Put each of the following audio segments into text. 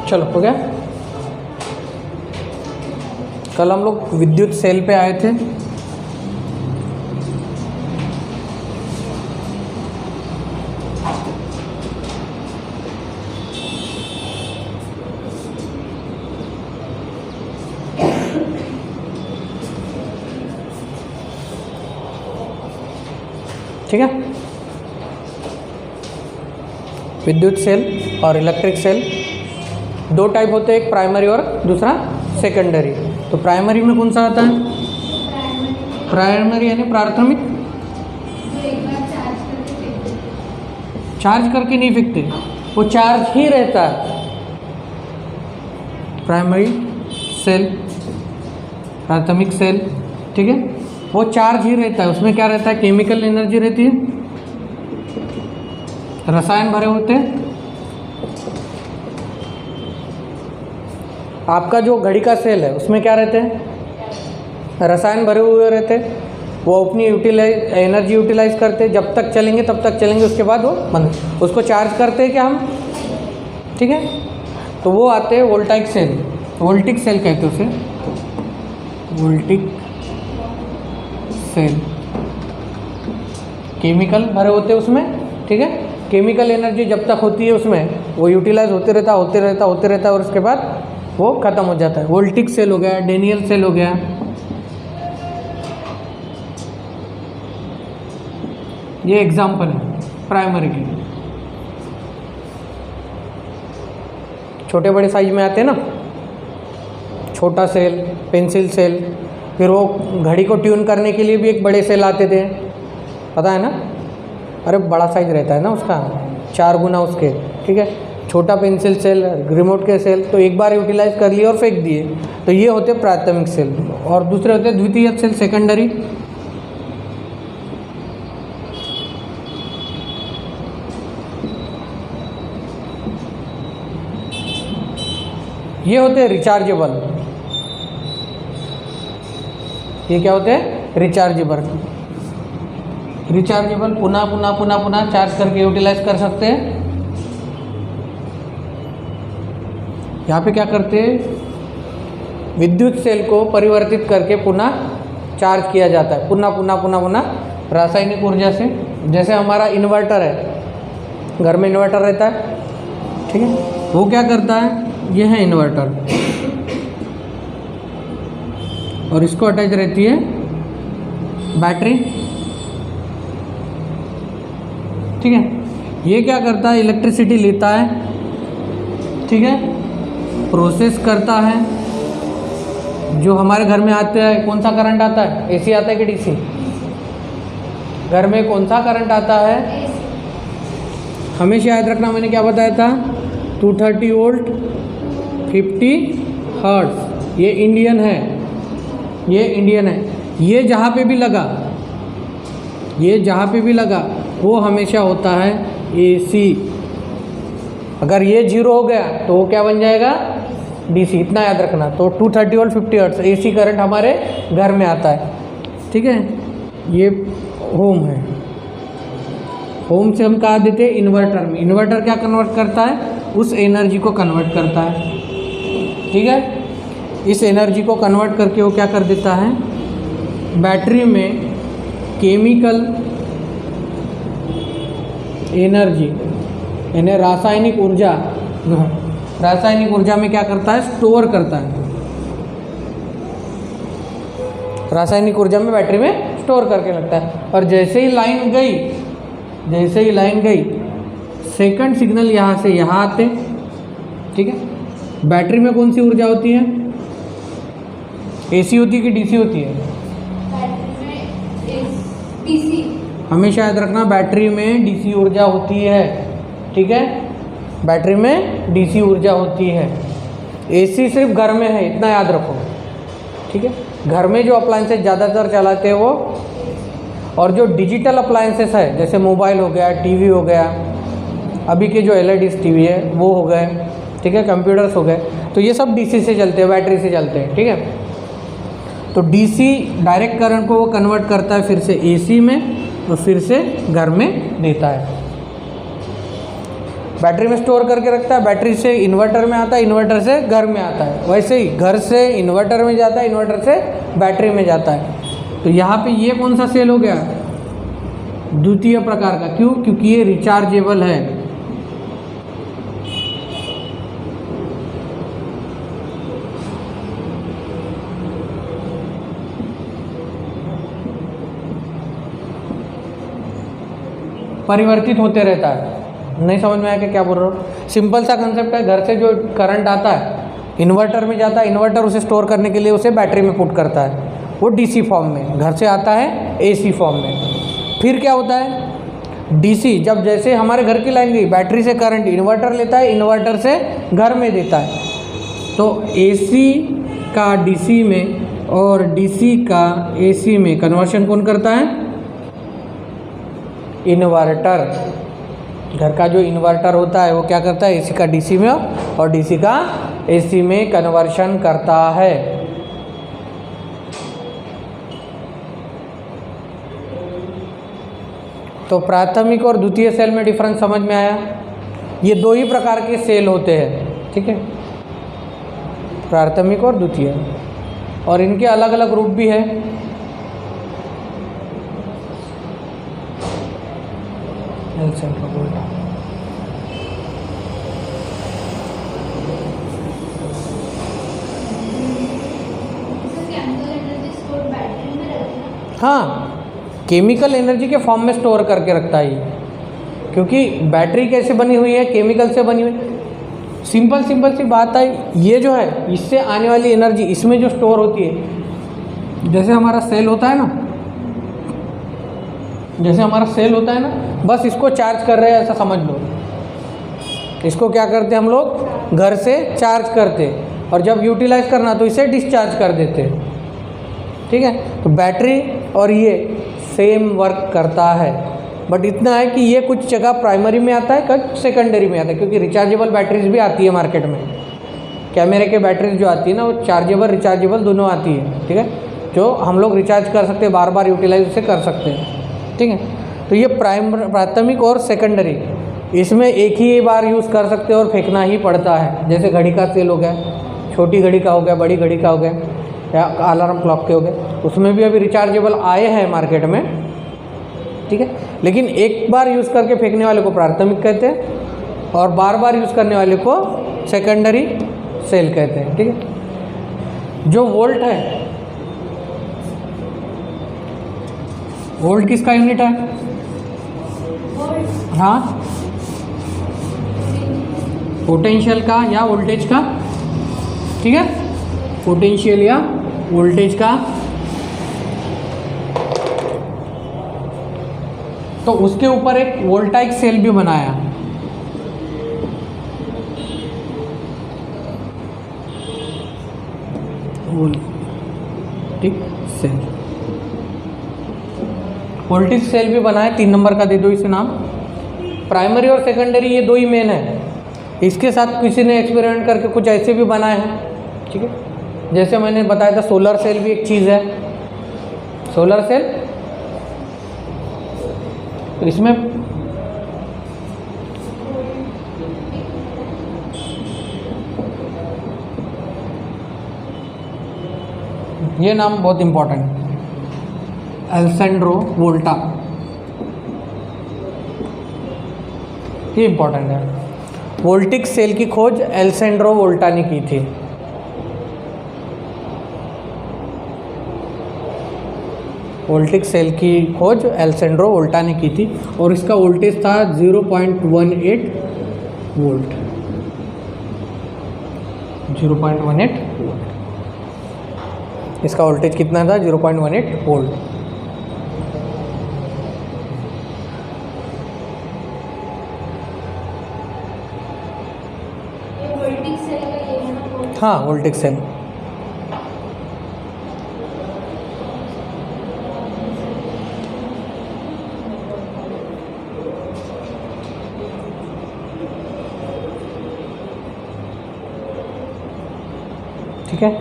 चलो हो गया। कल हम लोग विद्युत सेल पे आए थे। ठीक है, विद्युत सेल और इलेक्ट्रिक सेल दो टाइप होते हैं, एक प्राइमरी और दूसरा सेकेंडरी। तो प्राइमरी में कौन सा आता है? प्राइमरी यानी प्राथमिक, चार्ज करके नहीं फेंकते, वो चार्ज ही रहता है। प्राइमरी सेल, प्राथमिक सेल, ठीक है, वो चार्ज ही रहता है। उसमें क्या रहता है? केमिकल एनर्जी रहती है, रसायन भरे होते हैं। आपका जो घड़ी का सेल है उसमें क्या रहते हैं? रसायन भरे हुए रहते हैं। वो अपनी एनर्जी यूटिलाइज करते हैं, जब तक चलेंगे तब तक चलेंगे, उसके बाद वो बंद। उसको चार्ज करते हैं क्या हम? ठीक है, तो वो आते हैं वोल्टाइक सेल, वोल्टिक सेल कहते हैं उसे, वोल्टिक सेल। केमिकल भरे होते हैं उसमें, ठीक है, केमिकल एनर्जी जब तक होती है उसमें वो यूटिलाइज होते रहता है और उसके बाद वो ख़त्म हो जाता है। वोल्टिक सेल हो गया, डेनियल सेल हो गया। ये एग्जाम्पल है प्राइमरी की। छोटे बड़े साइज में आते हैं ना, छोटा सेल, पेंसिल सेल, फिर वो घड़ी को ट्यून करने के लिए भी एक बड़े सेल आते थे, पता है ना? अरे बड़ा साइज रहता है ना उसका, 4 गुना उसके, ठीक है। छोटा पेंसिल सेल, रिमोट के सेल, तो एक बार यूटिलाइज कर लिए और फेंक दिए, तो ये होते प्राथमिक सेल। और दूसरे होते द्वितीयक सेल, सेकेंडरी। ये होते हैं रिचार्जेबल। ये क्या होते हैं? रिचार्जेबल। रिचार्जेबल पुनः चार्ज करके यूटिलाइज कर सकते हैं। यहाँ पे क्या करते हैं? विद्युत सेल को परिवर्तित करके पुनः चार्ज किया जाता है, पुनः रासायनिक ऊर्जा से। जैसे हमारा इन्वर्टर है, घर में इन्वर्टर रहता है, ठीक है, वो क्या करता है? ये है इन्वर्टर और इसको अटैच रहती है बैटरी, ठीक है। ये क्या करता है? इलेक्ट्रिसिटी लेता है, ठीक है, प्रोसेस करता है। जो हमारे घर में आता है, कौन सा करंट आता है? एसी आता है कि डीसी? घर में कौन सा करंट आता है? हमेशा याद रखना, मैंने क्या बताया था? 230 वोल्ट 50 हर्ट्ज। ये इंडियन है, ये इंडियन है। ये जहाँ पे भी लगा वो हमेशा होता है एसी। अगर ये 0 हो गया तो वो क्या बन जाएगा? डीसी। इतना याद रखना। तो 230 वोल्ट 50 हर्ट्ज एसी करंट हमारे घर में आता है, ठीक है। ये होम है, होम से हम कहाँ देते हैं? इन्वर्टर में। इन्वर्टर क्या कन्वर्ट करता है? उस एनर्जी को कन्वर्ट करता है, ठीक है। इस एनर्जी को कन्वर्ट करके वो क्या कर देता है? बैटरी में केमिकल एनर्जी यानी रासायनिक ऊर्जा में क्या करता है? स्टोर करता है। रासायनिक ऊर्जा में बैटरी में स्टोर करके रखता है। और जैसे ही लाइन गई सेकंड सिग्नल यहाँ से यहाँ आते, ठीक है। बैटरी में कौन सी ऊर्जा होती है? एसी होती है कि डीसी होती है? डीसी। हमेशा याद रखना, बैटरी में डीसी ऊर्जा होती है, ठीक है। बैटरी में डीसी ऊर्जा होती है। एसी सिर्फ घर में है, इतना याद रखो, ठीक है। घर में जो अप्लायंसेस ज़्यादातर चलाते हैं वो, और जो डिजिटल अप्लायंसेस है जैसे मोबाइल हो गया, टीवी हो गया, अभी के जो एलईडी टीवी है वो हो गए, ठीक है, कंप्यूटर्स हो गए, तो ये सब डीसी से चलते हैं, बैटरी से चलते हैं, ठीक है। तो डीसी डायरेक्ट करंट को वो कन्वर्ट करता है फिर से एसी में, और फिर से घर में देता है। बैटरी में स्टोर करके रखता है, बैटरी से इन्वर्टर में आता है, इन्वर्टर से घर में आता है। वैसे ही घर से इन्वर्टर में जाता है, इन्वर्टर से बैटरी में जाता है। तो यहाँ पे ये कौन सा सेल हो गया? द्वितीय प्रकार का। क्यों? क्योंकि ये रिचार्जेबल है। परिवर्तित होते रहता है। नहीं समझ में आया कि क्या बोल रहा हूँ? सिंपल सा कंसेप्ट है। घर से जो करंट आता है इन्वर्टर में जाता है, इन्वर्टर उसे स्टोर करने के लिए उसे बैटरी में पुट करता है, वो डीसी फॉर्म में। घर से आता है एसी फॉर्म में। फिर क्या होता है? डीसी, जब जैसे हमारे घर की लाइन गई, बैटरी से करंट इन्वर्टर लेता है, इन्वर्टर से घर में देता है। तो एसी का डीसी में और डीसी का एसी में कन्वर्शन कौन करता है? इन्वर्टर। घर का जो इन्वर्टर होता है वो क्या करता है? एसी का डीसी में और डीसी का एसी में कन्वर्शन करता है। तो प्राथमिक और द्वितीय सेल में डिफरेंस समझ में आया? ये दो ही प्रकार के सेल होते हैं, ठीक है, प्राथमिक और द्वितीय, और इनके अलग अलग रूप भी है। हाँ, केमिकल एनर्जी के फॉर्म में स्टोर करके रखता है ये, क्योंकि बैटरी कैसे बनी हुई है? केमिकल से बनी हुई। सिंपल सी बात है, ये जो है इससे आने वाली एनर्जी इसमें जो स्टोर होती है, जैसे हमारा सेल होता है ना, जैसे हमारा सेल होता है ना, बस इसको चार्ज कर रहे हैं ऐसा समझ लो। इसको क्या करते हम लोग? घर से चार्ज करते, और जब यूटिलाइज करना तो इसे डिस्चार्ज कर देते, ठीक है। तो बैटरी और ये सेम वर्क करता है, बट इतना है कि ये कुछ जगह प्राइमरी में आता है, कुछ सेकेंडरी में आता है, क्योंकि रिचार्जेबल बैटरीज भी आती है मार्केट में। कैमरे के बैटरीज जो आती है ना, वो चार्जेबल रिचार्जेबल दोनों आती है, ठीक है, जो हम लोग रिचार्ज कर सकते हैं, बार बार यूटिलाइज उसे कर सकते हैं, ठीक है। तो ये प्राथमिक और सेकेंडरी, इसमें एक ही बार यूज़ कर सकते हैं और फेंकना ही पड़ता है। जैसे घड़ी का सेल हो गया, छोटी घड़ी का हो गया, बड़ी घड़ी का हो गया, या अलार्म क्लॉक के हो गए, उसमें भी अभी रिचार्जेबल आए हैं मार्केट में, ठीक है। लेकिन एक बार यूज़ करके फेंकने वाले को प्राथमिक कहते हैं, और बार बार यूज़ करने वाले को सेकेंडरी सेल कहते हैं, ठीक है। जो वोल्ट है, वोल्ट किसका यूनिट है? हाँ, पोटेंशियल का या वोल्टेज का, ठीक है, पोटेंशियल या वोल्टेज का। तो उसके ऊपर एक वोल्टाइक सेल भी बनाया, वोल्टिक सेल, वोल्टिक सेल भी बनाया। 3 नंबर का दे दो इसे नाम। प्राइमरी और सेकेंडरी ये दो ही मेन है। इसके साथ किसी ने एक्सपेरिमेंट करके कुछ ऐसे भी बनाए हैं, ठीक है। जैसे मैंने बताया था, सोलर सेल भी एक चीज़ है, सोलर सेल। तो इसमें ये नाम बहुत इंपॉर्टेंट है, एल्सेंड्रो वोल्टा, ये इंपॉर्टेंट है। वोल्टिक सेल की खोज एल्सेंड्रो वोल्टा ने की थी। वोल्टिक सेल की खोज एल्सेंड्रो वोल्टा ने की थी, और इसका वोल्टेज था 0.18 वोल्ट, 0.18 वोल्ट। इसका वोल्टेज कितना था? 0.18 वोल्ट। हाँ, वोल्टिक सेल। ठीक है।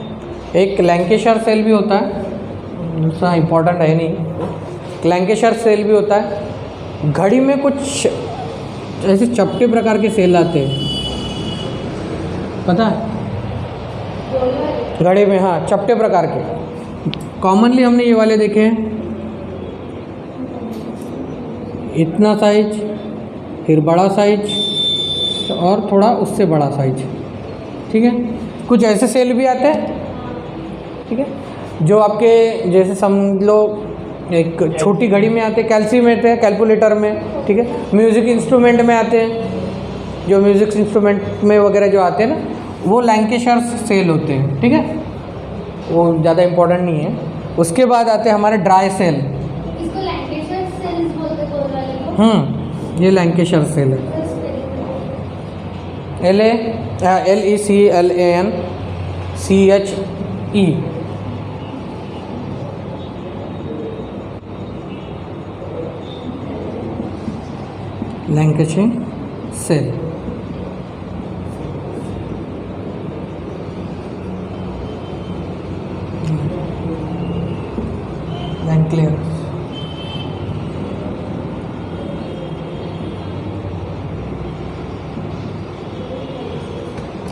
एक लैंकेशायर सेल भी होता है, दूसरा इम्पोर्टेंट है नहीं। लैंकेशायर सेल भी होता है। घड़ी में कुछ ऐसे चपटे प्रकार के सेल आते हैं, पता है, घड़े में, हाँ, चपटे प्रकार के। कॉमनली हमने ये वाले देखे हैं, इतना साइज, फिर बड़ा साइज और थोड़ा उससे बड़ा साइज, ठीक है। कुछ ऐसे सेल भी आते हैं, ठीक है, जो आपके जैसे समझ लो एक छोटी घड़ी में आते हैं, कैल्सी में आते हैं, कैलकुलेटर में, ठीक है, म्यूज़िक इंस्ट्रूमेंट में आते हैं, जो म्यूज़िक इंस्ट्रूमेंट में वगैरह जो आते हैं ना, वो लैंकेशायर सेल होते हैं, ठीक है, वो ज़्यादा इम्पोर्टेंट नहीं है। उसके बाद आते हैं हमारे ड्राई सेल। इसको लैंकेशायर सेल्स बोलते हैं, गोल वाले को। ये लैंकेशायर सेल है, LECLANCHE। लैंकेशायर सेल। लैंक्लियर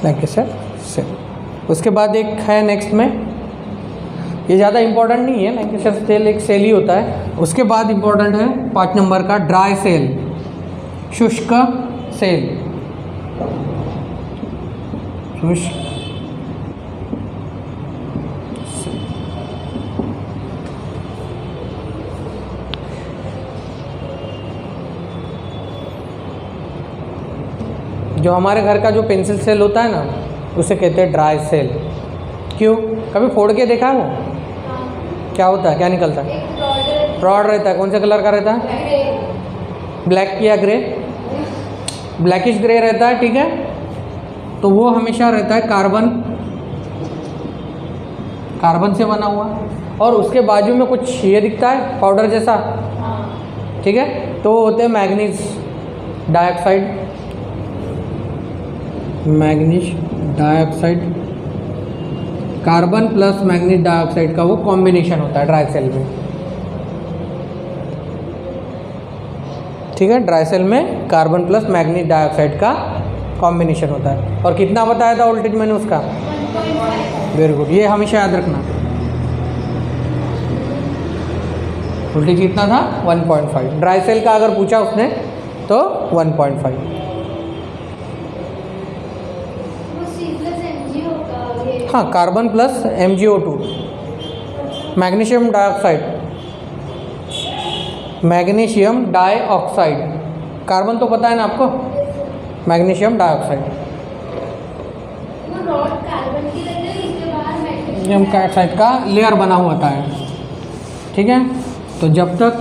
लैंकेशायर सेल। उसके बाद एक है नेक्स्ट में, ये ज़्यादा इम्पोर्टेंट नहीं है, लैंकेशायर सेल एक सेल ही होता है। उसके बाद इम्पोर्टेंट है 5 नंबर का ड्राई सेल, शुष्क सेल। शुष्क जो हमारे घर का जो पेंसिल सेल होता है ना, उसे कहते हैं ड्राई सेल। क्यों? कभी फोड़ के देखा है वो? क्या होता है, क्या निकलता है? रॉड रहता है। कौन से कलर का रहता है? ब्लैक या ग्रे? ब्लैकिश ग्रे रहता है, ठीक है। तो वो हमेशा रहता है कार्बन से बना हुआ, और उसके बाजू में कुछ ये दिखता है पाउडर जैसा, ठीक है, तो वो होते हैं manganese dioxide. Manganese dioxide, carbon plus manganese dioxide का वो कॉम्बिनेशन होता है ड्राई सेल में, ठीक है। ड्राई सेल में कार्बन प्लस मैग्नीज डाइऑक्साइड का कॉम्बिनेशन होता है। और कितना बताया था वोल्टेज मैंने उसका? 1.5। वेरी गुड, ये हमेशा याद रखना। वोल्टेज कितना था? 1.5। ड्राई सेल का अगर पूछा उसने तो 1.5। हाँ, carbon plus MgO2, magnesium dioxide, magnesium dioxide. Carbon तो पता है ना आपको, मैग्नीशियम डाइऑक्साइड। वो रॉड कार्बन की रहती है, उसके बाद मैग्नीशियम डाइऑक्साइड का लेयर बना हुआ होता है, ठीक है। तो जब तक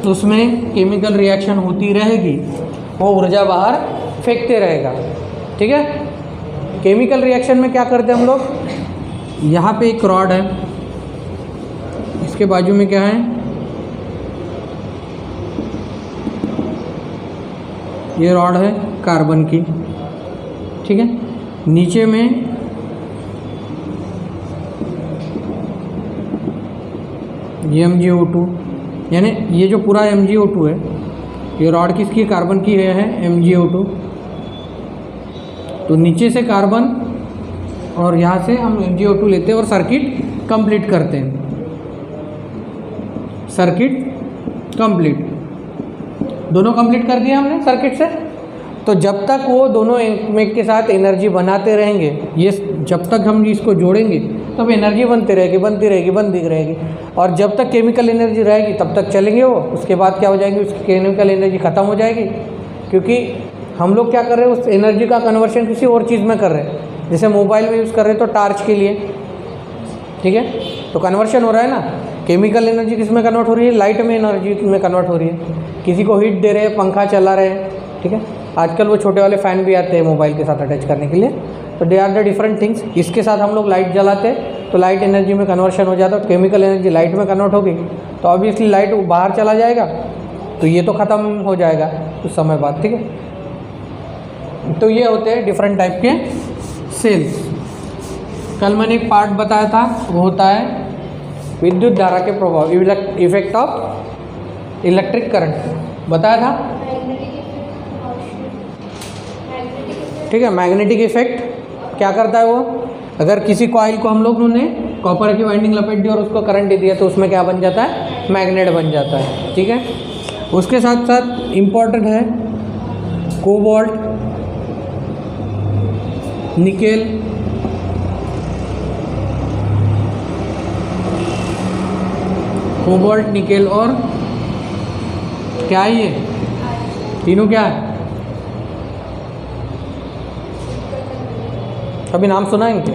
उसमें केमिकल रिएक्शन होती रहेगी, वो ऊर्जा बाहर फेंकते रहेगा, ठीक है। केमिकल रिएक्शन में क्या करते हैं हम लोग? यहाँ पे एक रॉड है, इसके बाजू में क्या है? ये रॉड है कार्बन की, ठीक है। नीचे में ये MgO2, यानी ये जो पूरा MgO2 है, ये रॉड किसकी? कार्बन की है MgO2। तो नीचे से कार्बन और यहाँ से हम MgO2 लेते हैं और सर्किट कंप्लीट करते हैं। सर्किट कंप्लीट, दोनों कंप्लीट कर दिया हमने सर्किट से। तो जब तक वो दोनों एक के साथ एनर्जी बनाते रहेंगे, ये जब तक हम इसको जोड़ेंगे तब एनर्जी बनती रहेगी। और जब तक केमिकल एनर्जी रहेगी तब तक चलेंगे वो। उसके बाद क्या हो जाएगी? उसकी केमिकल एनर्जी ख़त्म हो जाएगी, क्योंकि हम लोग क्या कर रहे हैं? उस एनर्जी का कन्वर्शन किसी और चीज़ में कर रहे हैं। जैसे मोबाइल में यूज़ कर रहे हैं तो टार्च के लिए, ठीक है, तो कन्वर्शन हो रहा है ना। केमिकल एनर्जी किस में कन्वर्ट हो रही है? लाइट में एनर्जी में कन्वर्ट हो रही है। किसी को हीट दे रहे हैं, पंखा चला रहे हैं, ठीक है। आजकल वो छोटे वाले फ़ैन भी आते हैं मोबाइल के साथ अटैच करने के लिए। तो they are the different things. इसके साथ हम लोग लाइट जलाते हैं तो लाइट एनर्जी में कन्वर्शन हो जाता है, केमिकल एनर्जी लाइट में कन्वर्ट होगी, तो ऑब्वियसली लाइट बाहर चला जाएगा, तो ये तो ख़त्म हो जाएगा कुछ समय बाद, ठीक है। तो ये होते हैं डिफरेंट टाइप के सेल्स। कल मैंने एक पार्ट बताया था, वो होता है विद्युत धारा के प्रभाव, इफेक्ट ऑफ इलेक्ट्रिक करंट बताया था। ठीक है। मैग्नेटिक इफेक्ट क्या करता है वो, अगर किसी कॉइल को हम लोगों ने कॉपर की वाइंडिंग लपेट दी और उसको करंट दे दिया तो उसमें क्या बन जाता है, मैग्नेट बन जाता है। ठीक है। उसके साथ साथ इम्पॉर्टेंट है कोबाल्ट, निकेल, कोबाल्ट, निकेल और क्या है ये तीनों क्या है, कभी नाम सुना है इनके,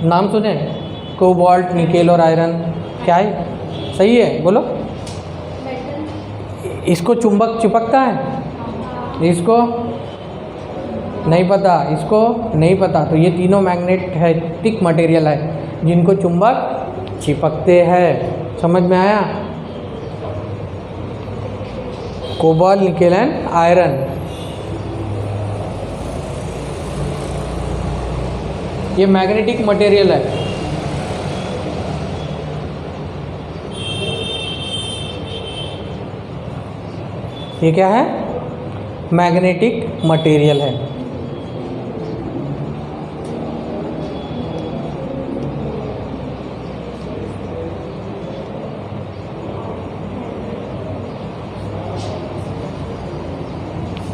नाम सुने, कोबाल्ट, निकेल और आयरन, क्या है, सही है बोलो। इसको चुंबक चिपकता है, इसको नहीं पता, इसको नहीं पता, तो ये तीनों मैग्नेटिक मटेरियल है जिनको चुंबक चिपकते हैं। समझ में आया, कोबाल्ट, निकेल एंड आयरन, ये मैग्नेटिक मटेरियल है। ये क्या है, मैग्नेटिक मटेरियल है।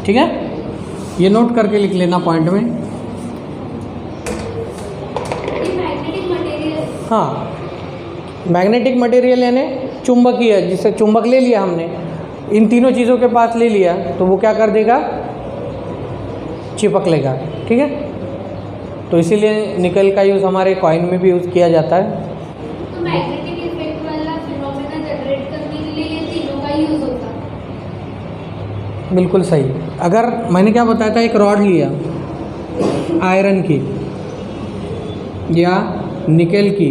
ठीक है, ये नोट करके लिख लेना पॉइंट में। हाँ, मैग्नेटिक मटेरियल यानी चुंबकीय है, जिससे चुंबक ले लिया हमने, इन तीनों चीज़ों के पास ले लिया तो वो क्या कर देगा, चिपक लेगा। ठीक है, तो इसीलिए निकल का यूज़ हमारे कॉइन में भी यूज़ किया जाता है। तो मैग्नेटिक इफेक्ट वाला फिनोमेना जनरेट करने के लिए ये तीनों का यूज़ होता है। बिल्कुल सही। अगर मैंने क्या बताया था, एक रॉड लिया आयरन की या निकेल की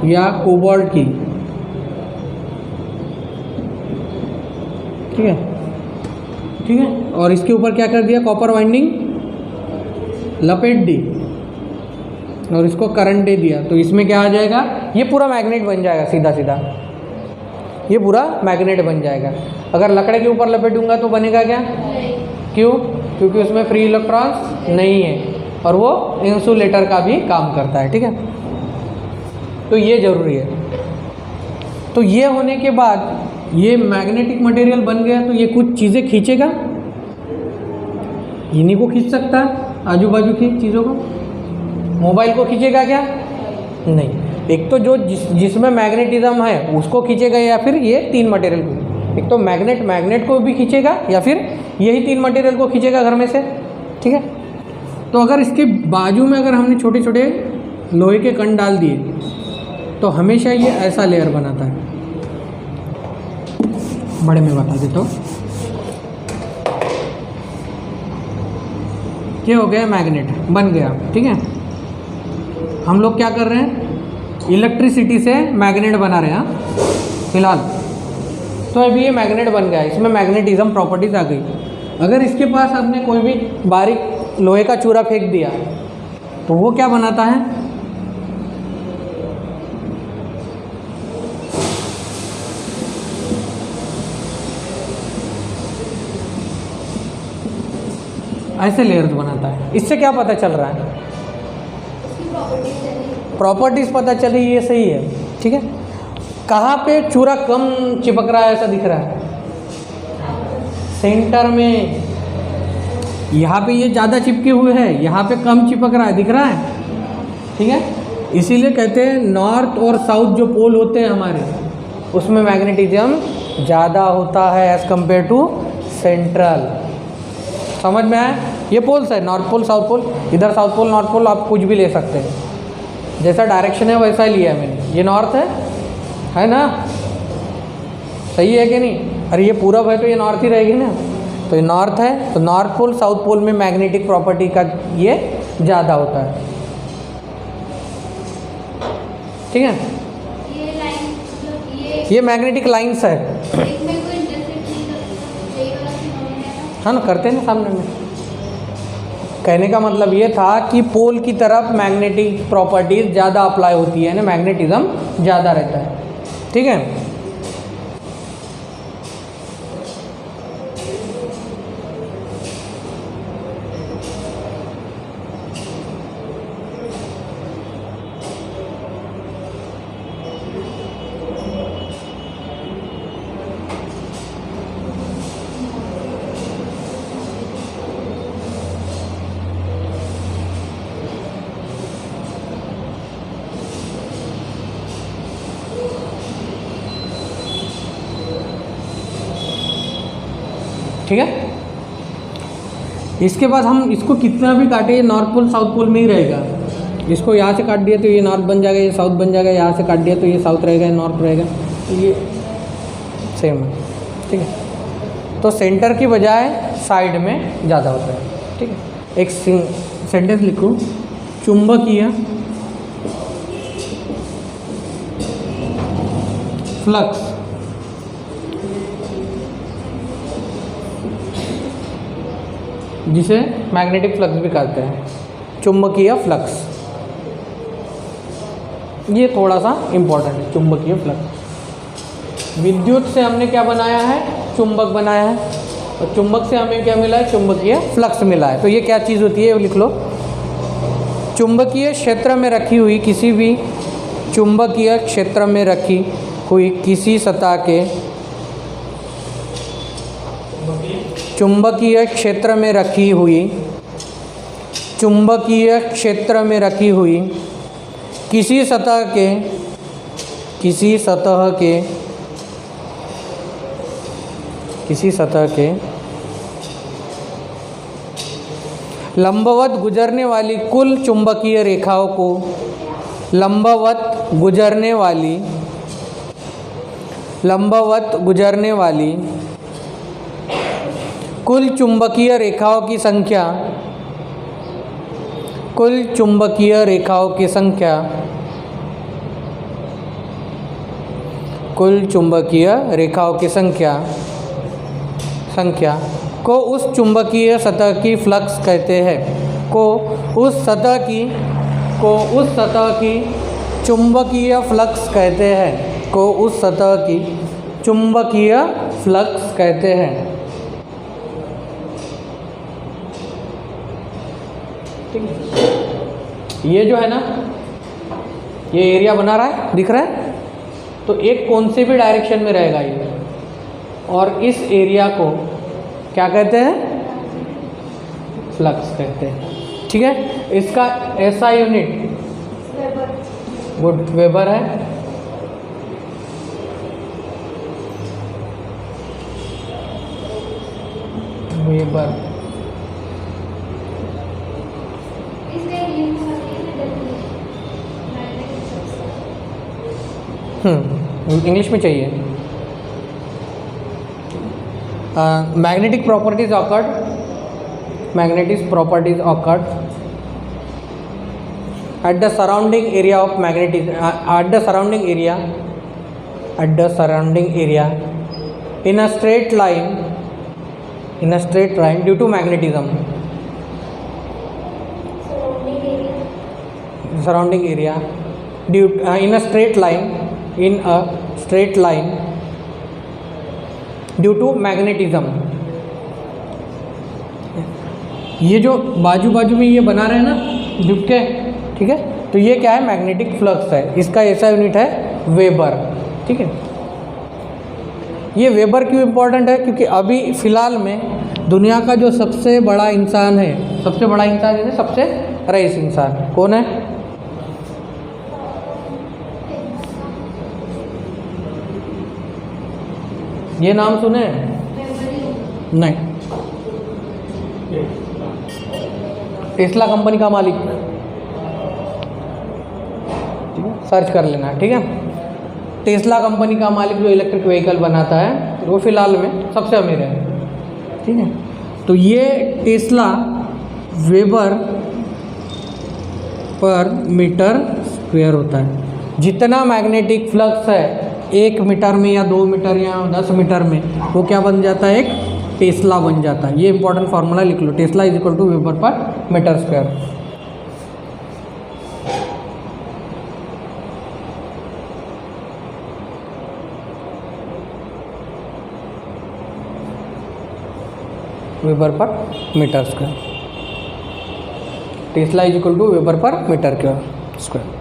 या कोबाल्ट की, ठीक है, ठीक है, और इसके ऊपर क्या कर दिया, कॉपर वाइंडिंग लपेट दी और इसको करंट दे दिया, तो इसमें क्या आ जाएगा, ये पूरा मैग्नेट बन जाएगा, सीधा सीधा ये पूरा मैग्नेट बन जाएगा। अगर लकड़े के ऊपर लपेटूंगा तो बनेगा क्या, क्यों, क्योंकि उसमें फ्री इलेक्ट्रॉन्स नहीं है और वो इंसुलेटर का भी काम करता है। ठीक है, तो ये ज़रूरी है। तो ये होने के बाद ये मैग्नेटिक मटेरियल बन गया, तो ये कुछ चीज़ें खींचेगा, इन्हीं को खींच सकता है, आजू बाजू की चीज़ों को। मोबाइल को खींचेगा क्या, नहीं, एक तो जो जिसमें मैग्नेटिज्म है उसको खींचेगा, या फिर ये तीन मटेरियल को, एक तो मैग्नेट को भी खींचेगा या फिर यही तीन मटेरियल को खींचेगा घर में से। ठीक है, तो अगर इसके बाजू में अगर हमने छोटे छोटे लोहे के कण डाल दिए तो हमेशा ये ऐसा लेयर बनाता है। बड़े में बता देता हूँ, ये हो गया मैग्नेट, बन गया। ठीक है, हम लोग क्या कर रहे हैं, इलेक्ट्रिसिटी से मैग्नेट बना रहे हैं फिलहाल। तो अभी ये मैग्नेट बन गया, इसमें मैग्नेटिज्म प्रॉपर्टीज आ गई। अगर इसके पास आपने कोई भी बारीक लोहे का चूरा फेंक दिया तो वो क्या बनाता है, ऐसे लेयर्स बनाता है। इससे क्या पता चल रहा है, प्रॉपर्टीज पता चली, ये सही है। ठीक है, कहाँ पे चूरा कम चिपक रहा है ऐसा दिख रहा है, सेंटर में। यहाँ पे ये ज़्यादा चिपके हुए हैं, यहाँ पे कम चिपक रहा है, दिख रहा है। ठीक है, इसीलिए कहते हैं नॉर्थ और साउथ जो पोल होते हैं हमारे, उसमें मैग्नेटिज्म ज़्यादा होता है एज़ कम्पेयर टू सेंट्रल। समझ में आया, ये पोल्स है, नॉर्थ पोल साउथ पोल, इधर साउथ पोल नॉर्थ पोल, आप कुछ भी ले सकते हैं, जैसा डायरेक्शन है वैसा ही लिया मैंने। ये नॉर्थ है ना, सही है कि नहीं, अरे ये पूरब है तो ये नॉर्थ ही रहेगी ना, तो ये नॉर्थ है, तो नॉर्थ पोल साउथ पोल में मैग्नेटिक प्रॉपर्टी का ये ज़्यादा होता है। ठीक है, ये लाइन मतलब ये मैग्नेटिक लाइन्स है, एक में कोई इंटरसेक्ट नहीं करता, यही वाला फिनोमेना है। हाँ ना, करते हैं ना सामने में। कहने का मतलब ये था कि पोल की तरफ मैग्नेटिक प्रॉपर्टीज ज़्यादा अप्लाई होती है ना, मैग्नेटिज्म ज़्यादा रहता है। ठीक है, ठीक है। इसके बाद हम इसको कितना भी काटे ये नॉर्थ पोल साउथ पोल में ही रहेगा। इसको यहाँ से काट दिया तो ये नॉर्थ बन जाएगा, ये साउथ बन जाएगा, यहाँ से काट दिया तो ये साउथ रहेगा, ये नॉर्थ रहेगा, तो ये सेम है, ठीक है। तो सेंटर की बजाय साइड में ज़्यादा होता है, ठीक है। एक सेंटेंस लिखो, चुंबकीय फ्लक्स जिसे मैग्नेटिक फ्लक्स भी कहते हैं, चुंबकीय फ्लक्स, ये थोड़ा सा इम्पोर्टेंट है। चुंबकीय फ्लक्स, विद्युत से हमने क्या बनाया है, चुंबक बनाया है, और चुंबक से हमें क्या मिला है, चुंबकीय फ्लक्स मिला है। तो ये क्या चीज़ होती है, लिख लो। चुंबकीय क्षेत्र में रखी हुई किसी भी चुंबकीय क्षेत्र में रखी हुई किसी सतह के चुंबकीय क्षेत्र में रखी हुई चुंबकीय क्षेत्र में रखी हुई किसी सतह के लंबवत गुजरने वाली कुल चुंबकीय रेखाओं को लंबवत गुजरने वाली कुल चुंबकीय रेखाओं की संख्या को उस चुंबकीय सतह की फ्लक्स कहते हैं। को उस सतह की चुंबकीय फ्लक्स कहते हैं। को उस सतह की चुंबकीय फ्लक्स कहते हैं। ठीक है। ये जो है ना, ये एरिया बना रहा है, दिख रहा है, तो एक कौन से भी डायरेक्शन में रहेगा ये, और इस एरिया को क्या कहते हैं, फ्लक्स कहते हैं। ठीक है। इसका ऐसा यूनिट गुड वेबर है। वेबर इंग्लिश में चाहिए। Magnetic properties awkward at the surrounding area of magnetism at the surrounding area in a straight line due to magnetism. Surrounding area in a straight line due to magnetism. ये जो बाजू में ये बना रहे हैं ना जुट के, ठीक है, तो ये क्या है, मैग्नेटिक फ्लक्स है। इसका ऐसा यूनिट है वेबर। ठीक है। ये वेबर क्यों इम्पोर्टेंट है, क्योंकि अभी फ़िलहाल में दुनिया का जो सबसे बड़ा इंसान है, सबसे रईस इंसान कौन है, ये नाम सुने? नहीं। टेस्ला कंपनी का मालिक, ठीक है, सर्च कर लेना। ठीक है। टेस्ला कंपनी का मालिक जो इलेक्ट्रिक व्हीकल बनाता है वो फ़िलहाल में सबसे अमीर है। ठीक है। तो ये tesla weber per metre square होता है। जितना मैग्नेटिक फ्लक्स है 1 मीटर में या 2 मीटर या 10 मीटर में, वो क्या बन जाता है, एक टेस्ला बन जाता है। ये इंपॉर्टेंट फार्मूला लिख लो, tesla is equal to weber per metre square. Weber per metre square, tesla is equal to weber per metre square.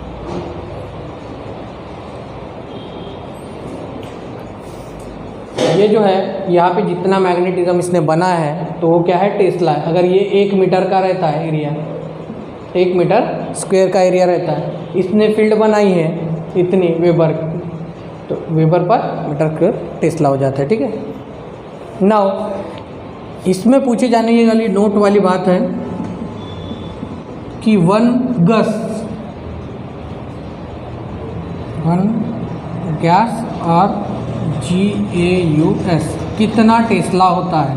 ये जो है यहाँ पे जितना मैग्नेटिज्म इसने बना है तो वो क्या है, टेस्ला है। अगर ये 1 मीटर का रहता है एरिया, 1 मीटर स्क्वायर का एरिया रहता है, इसने फील्ड बनाई है इतनी वेबर, तो weber per metre square Tesla हो जाता है। ठीक है। नाउ इसमें पूछे जाने वाली नोट वाली बात है कि 1 गैस और GAUS कितना टेस्ला होता है।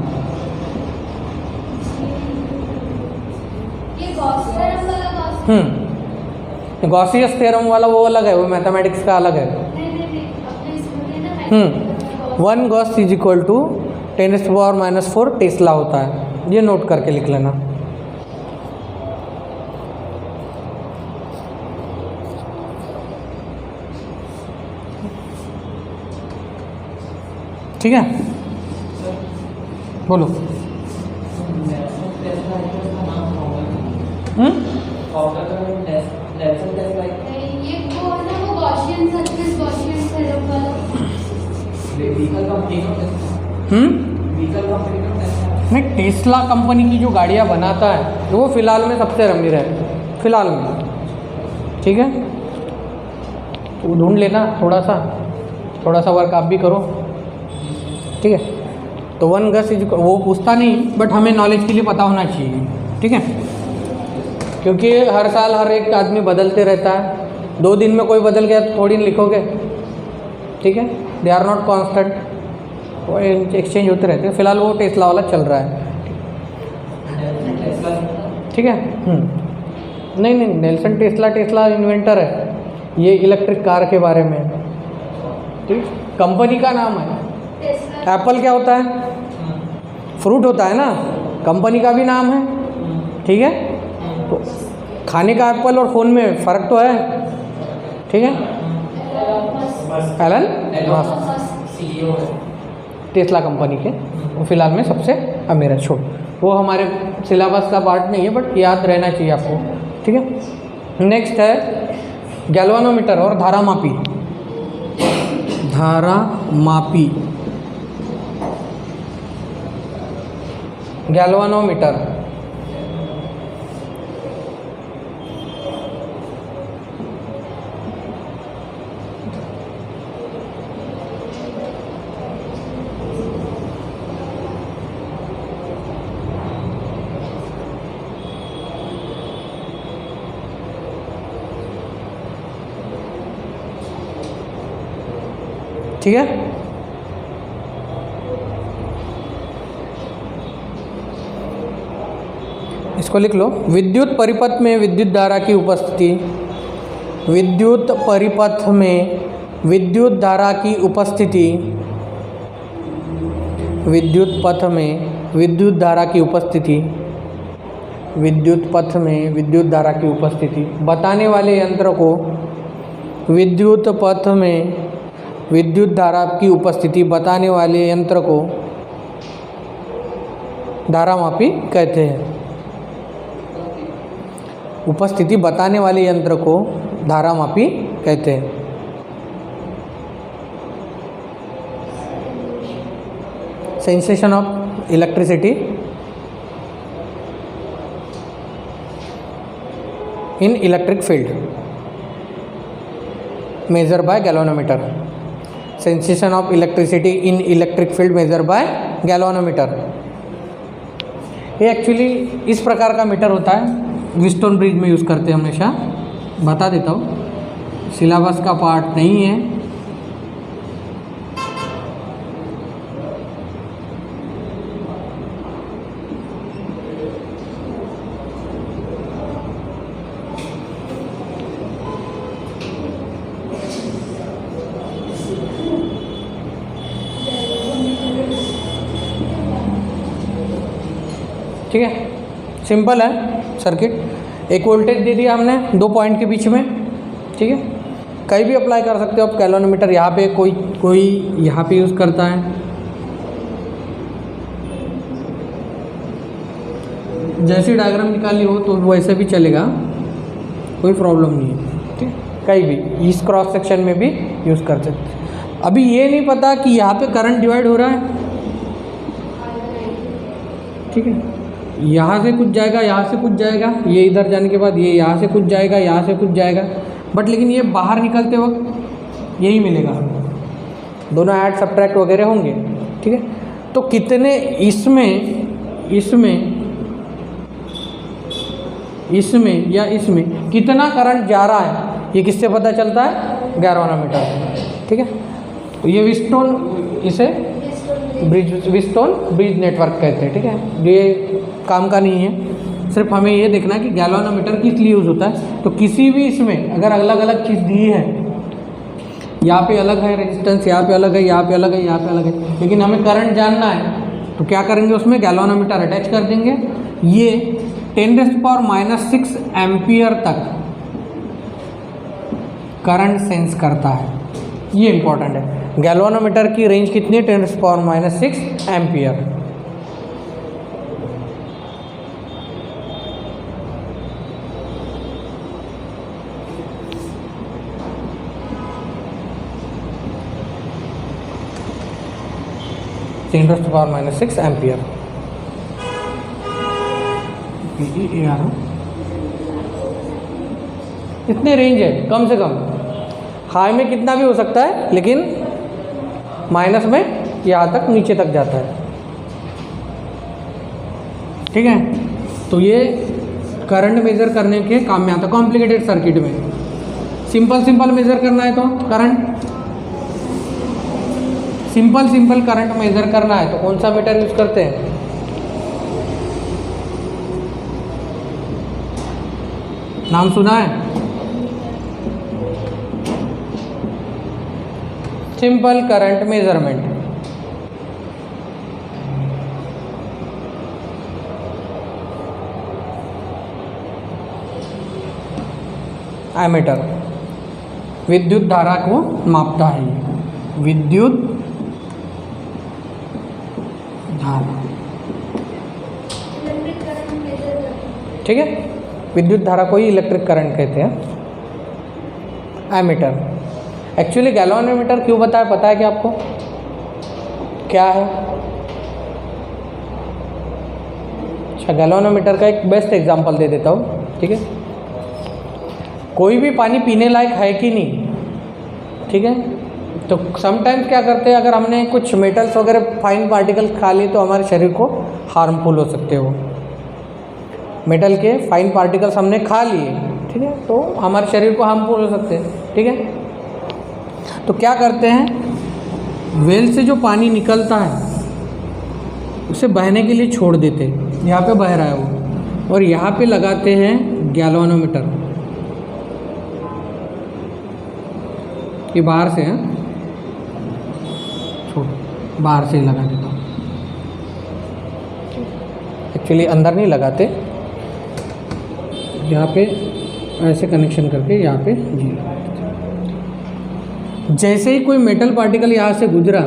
ये गॉस थ्योरम वाला गॉसियस थ्योरम वाला वो अलग है, वो मैथमेटिक्स का अलग है। नहीं अपने इसमें ना 1 gauss is equal to 10⁻⁻⁴ tesla होता है। ये नोट करके लिख लेना। ठीक है, बोलो। ये वो है ना वो गॉसियन सर्किट गॉसियन थ्योरम वाला। नहीं, टेस्ला कंपनी की जो गाड़ियाँ बनाता है वो फ़िलहाल में सबसे अमीर है, फ़िलहाल में। ठीक है, तो ढूंढ लेना, थोड़ा सा वर्क आप भी करो। ठीक है, तो 1 गस इज, वो पूछता नहीं, बट हमें नॉलेज के लिए पता होना चाहिए। ठीक है, क्योंकि हर साल हर एक आदमी बदलते रहता है। 2 दिन में कोई बदल गया तो थोड़ी लिखोगे। ठीक है, दे आर नॉट कॉन्स्टेंट, वो एक्सचेंज होते रहते हैं। फिलहाल वो टेस्ला वाला चल रहा है। ठीक है, नहीं, नेल्सन टेस्ला इन्वेंटर है, ये इलेक्ट्रिक कार के बारे में है। ठीक, कंपनी का नाम है। एप्पल क्या होता है? फ्रूट होता है ना, कंपनी का भी नाम है। ठीक है, तो खाने का एप्पल और फ़ोन में फ़र्क तो है। ठीक है, एलन CEO है टेस्ला कंपनी के, वो फ़िलहाल में सबसे अमीर है। छोड़, वो हमारे सिलेबस का पार्ट नहीं है, बट याद रहना चाहिए आपको। ठीक है, नेक्स्ट है गैल्वानोमीटर और धारामापी। गैल्वानोमीटर, ठीक है। इसको लिख लो। विद्युत परिपथ में विद्युत धारा की उपस्थिति, विद्युत परिपथ में विद्युत धारा की उपस्थिति, विद्युत पथ में विद्युत धारा की उपस्थिति, विद्युत पथ में विद्युत धारा की उपस्थिति बताने वाले यंत्र को विद्युत पथ में विद्युत धारा की उपस्थिति बताने वाले यंत्र को धारामापी कहते हैं। उपस्थिति बताने वाले यंत्र को धारामापी कहते हैं। Sensation of electricity in electric field measure by galvanometer. Sensation of electricity in electric field measure by galvanometer. ये एक्चुअली इस प्रकार का मीटर होता है, व्हीटस्टोन ब्रिज में यूज़ करते हैं हमेशा। बता देता हूँ, सिलेबस का पार्ट नहीं है। ठीक है, सिंपल है सर्किट। एक वोल्टेज दे दिया हमने 2 पॉइंट के बीच में। ठीक है, कहीं भी अप्लाई कर सकते हो आप गैल्वानोमीटर। यहाँ पे कोई यहाँ पे यूज़ करता है। जैसी डायग्राम निकाली हो तो वैसे भी चलेगा, कोई प्रॉब्लम नहीं है। ठीक है, कहीं भी इस क्रॉस सेक्शन में भी यूज़ कर सकते। अभी ये नहीं पता कि यहाँ पे करंट डिवाइड हो रहा है। ठीक है, यहाँ से कुछ जाएगा, यहाँ से कुछ जाएगा, ये इधर जाने के बाद ये यहाँ से कुछ जाएगा, यहाँ से कुछ जाएगा, बट लेकिन ये बाहर निकलते वक्त यही मिलेगा हमको। दोनों ऐड सब्ट्रैक्ट वगैरह होंगे। ठीक है, तो कितने इसमें इसमें या इसमें कितना करंट जा रहा है, ये किससे पता चलता है? गैल्वानोमीटर। ठीक है, तो ये व्हीटस्टोन, इसे व्हीटस्टोन ब्रिज नेटवर्क कहते हैं। ठीक है, ये काम का नहीं है, सिर्फ हमें ये देखना है कि गैल्वानोमीटर किस लिए यूज़ होता है। तो किसी भी इसमें अगर अलग अलग चीज़ दी है, यहाँ पे अलग है रेजिस्टेंस, यहाँ पे अलग है, यहाँ पे अलग है, यहाँ पे अलग है, लेकिन हमें करंट जानना है, तो क्या करेंगे, उसमें गैल्वानोमीटर अटैच कर देंगे। ये 10⁻⁻6 एम्पियर तक करंट सेंस करता है, ये इंपॉर्टेंट है। गैल्वानोमीटर की रेंज कितनी है? 10⁻⁻6 एम्पियर। (10⁻⁻6 ampere PEAR। इतने रेंज है कम से कम। हाई में कितना भी हो सकता है, लेकिन माइनस में यहाँ तक नीचे तक जाता है। ठीक है, तो ये करंट मेज़र करने के काम में आता है। कॉम्प्लिकेटेड सर्किट में सिंपल मेज़र करना है तो करंट, सिंपल करंट मेज़र करना है तो कौन सा मीटर यूज़ करते हैं? नाम सुना है? Simple current measurement. एमीटर विद्युत धारा को मापता है, ये विद्युत धारा। ठीक है, विद्युत धारा को ही इलेक्ट्रिक करंट कहते हैं। एमीटर एक्चुअली गैल्वानोमीटर क्यों बताया, पता है क्या आपको? क्या है? अच्छा, गैल्वानोमीटर का एक बेस्ट एग्जांपल दे देता हूँ। ठीक है, कोई भी पानी पीने लायक है कि नहीं? ठीक है, तो समटाइम्स क्या करते हैं, अगर हमने कुछ मेटल्स वगैरह फाइन पार्टिकल खा लिए तो हमारे शरीर को हार्मफुल हो सकते हो। मेटल के फाइन पार्टिकल्स हमने खा लिए, ठीक है, तो हमारे शरीर को हार्मफुल हो सकते हैं। ठीक है, तो क्या करते हैं, वेल से जो पानी निकलता है उसे बहने के लिए छोड़ देते हैं। यहाँ पे बह रहा है वो, और यहाँ पे लगाते हैं गैल्वानोमीटर। ये बाहर से है, छोड़, बाहर से ही लगा देता हूँ। एक्चुअली अंदर नहीं लगाते, यहाँ पे ऐसे कनेक्शन करके यहाँ पे जी। जैसे ही कोई मेटल पार्टिकल यहाँ से गुजरा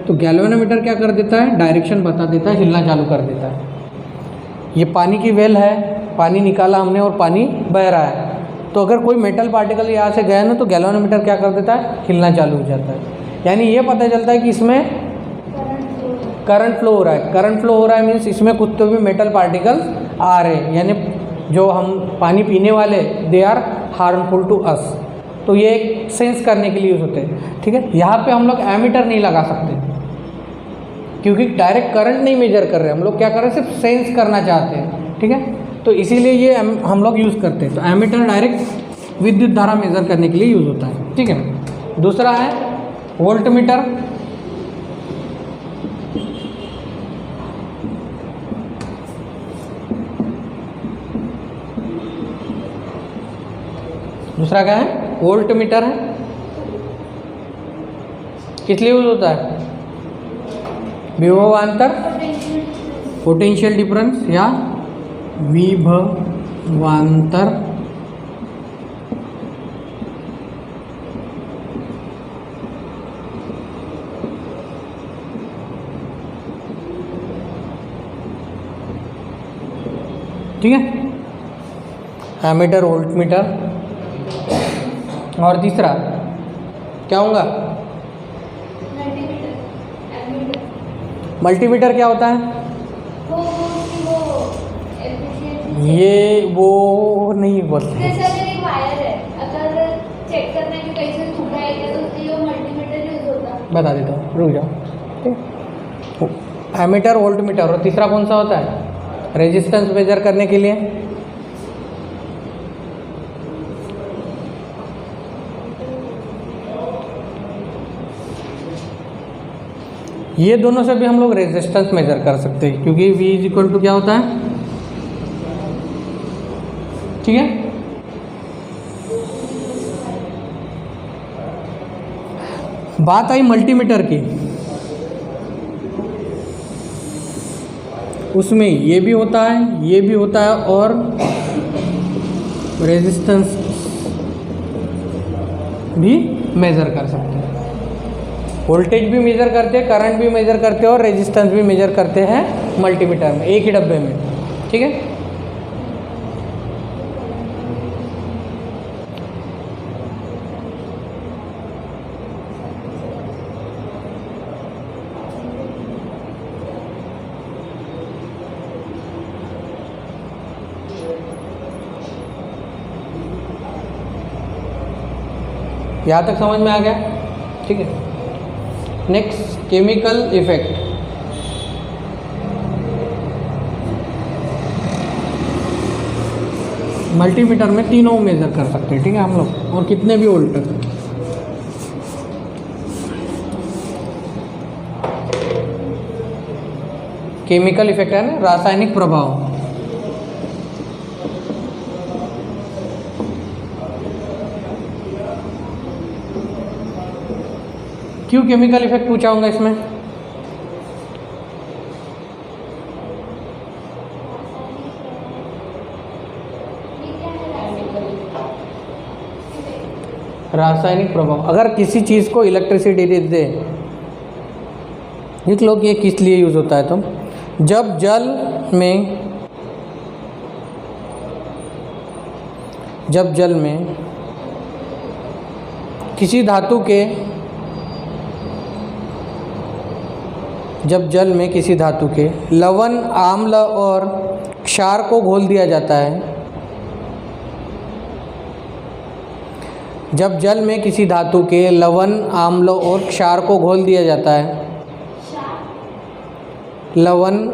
तो गैल्वानोमीटर क्या कर देता है, डायरेक्शन बता देता है, हिलना चालू कर देता है। ये पानी की वेल है, पानी निकाला हमने और पानी बह रहा है, तो अगर कोई मेटल पार्टिकल यहाँ से गया ना तो गैल्वानोमीटर क्या कर देता है, हिलना चालू हो जाता है। यानी ये पता चलता है कि इसमें करंट फ्लो हो रहा है। करंट फ्लो हो रहा है मीन्स इसमें कुछ तो भी मेटल पार्टिकल्स आ रहे हैं, यानी जो हम पानी पीने वाले they are harmful to us. तो ये एक सेंस करने के लिए यूज़ होते हैं। ठीक है, यहाँ पे हम लोग एमीटर नहीं लगा सकते क्योंकि डायरेक्ट करंट नहीं मेजर कर रहे, हम लोग क्या कर रहे हैं, सिर्फ सेंस करना चाहते हैं। ठीक है, तो इसीलिए ये हम लोग यूज़ करते हैं। तो एमीटर डायरेक्ट विद्युत धारा मेज़र करने के लिए यूज़ होता है। ठीक है, दूसरा है वोल्टमीटर। दूसरा क्या है, वोल्टमीटर है। किस लिए यूज होता है, विभवांतर, पोटेंशियल डिफरेंस या विभवांतर ठीक है, एमीटर, वोल्टमीटर। और तीसरा क्या होगा, मल्टीमीटर। क्या होता है, ये वो नहीं बोलते। जैसे अगर एक वायर है, अगर चेक करना है कि कहीं से टूटा है क्या, तो उसके लिए मल्टीमीटर यूज होता है। बता देता हूँ, रुक जाओ। ठीक, एमीटर, वोल्टमीटर, और तीसरा कौन सा होता है? रेजिस्टेंस मेजर करने के लिए ये दोनों से भी हम लोग रेजिस्टेंस मेजर कर सकते हैं, क्योंकि V इज इक्वल टू क्या होता है, ठीक है। बात आई मल्टीमीटर की, उसमें ये भी होता है, ये भी होता है, और रेजिस्टेंस भी मेजर कर सकते हैं। वोल्टेज भी मेजर करते हैं, करंट भी मेजर करते हैं, और रेजिस्टेंस भी मेजर करते हैं मल्टीमीटर में, एक ही डब्बे में, ठीक है। यहाँ तक समझ में आ गया, ठीक है। Next, chemical effect. मल्टीमीटर में तीनों मेजर कर सकते हैं, ठीक है हम लोग, और कितने भी वोल्ट तक। केमिकल इफेक्ट है ना, रासायनिक प्रभाव। क्यों केमिकल इफेक्ट पूछा होगा इसमें? रासायनिक प्रभाव। अगर किसी चीज़ को इलेक्ट्रिसिटी दे, देख लो कि ये किस लिए यूज़ होता है, तो जब जल में किसी धातु के जब जल में किसी धातु के लवण, आम्ल और क्षार को घोल दिया जाता है, जब जल में किसी धातु के लवण, आम्ल और क्षार को घोल दिया जाता है, लवण,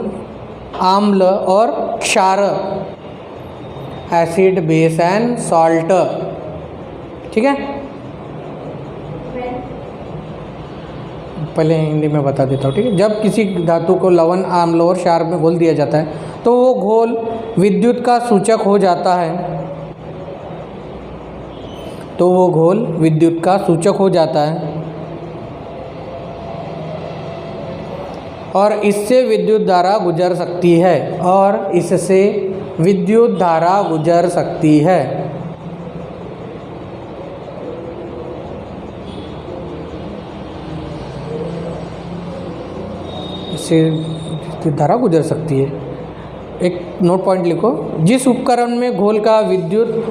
आम्ल और क्षार, एसिड, बेस एंड सॉल्ट, ठीक है। पहले हिंदी में बता देता हूँ, ठीक है। जब किसी धातु को लवण, आम्ल और क्षार में घोल दिया जाता है तो वो घोल विद्युत का सूचक हो जाता है, तो वो घोल विद्युत का सूचक हो जाता है, और इससे विद्युत धारा गुजर सकती है, और इससे विद्युत धारा गुजर सकती है। इससे विद्युत धारा गुजर सकती है। एक नोट पॉइंट लिखो, जिस उपकरण में घोल का विद्युत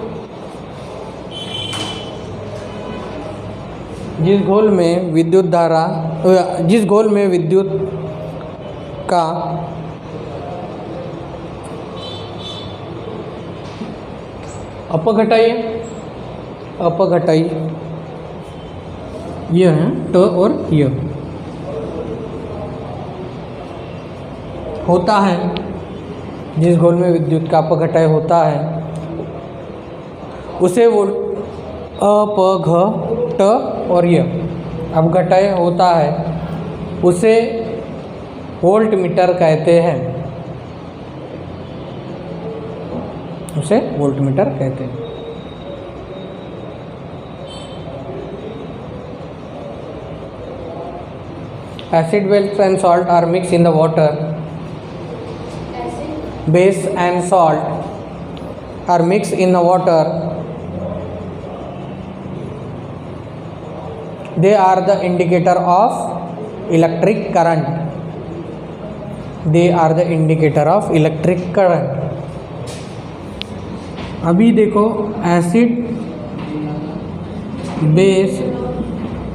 जिस घोल में विद्युत का अपघटाई यह है ट और यह होता है, जिस घोल में विद्युत का अपघटाय होता है उसे वो अपघट और यह अपघटाय होता है उसे वोल्टमीटर कहते हैं, उसे वोल्टमीटर कहते हैं। Acid, base and salt are mixed in the water. Base and salt are mixed in the water. They are the indicator of electric current. They are the indicator of electric current. अभी देखो, acid, base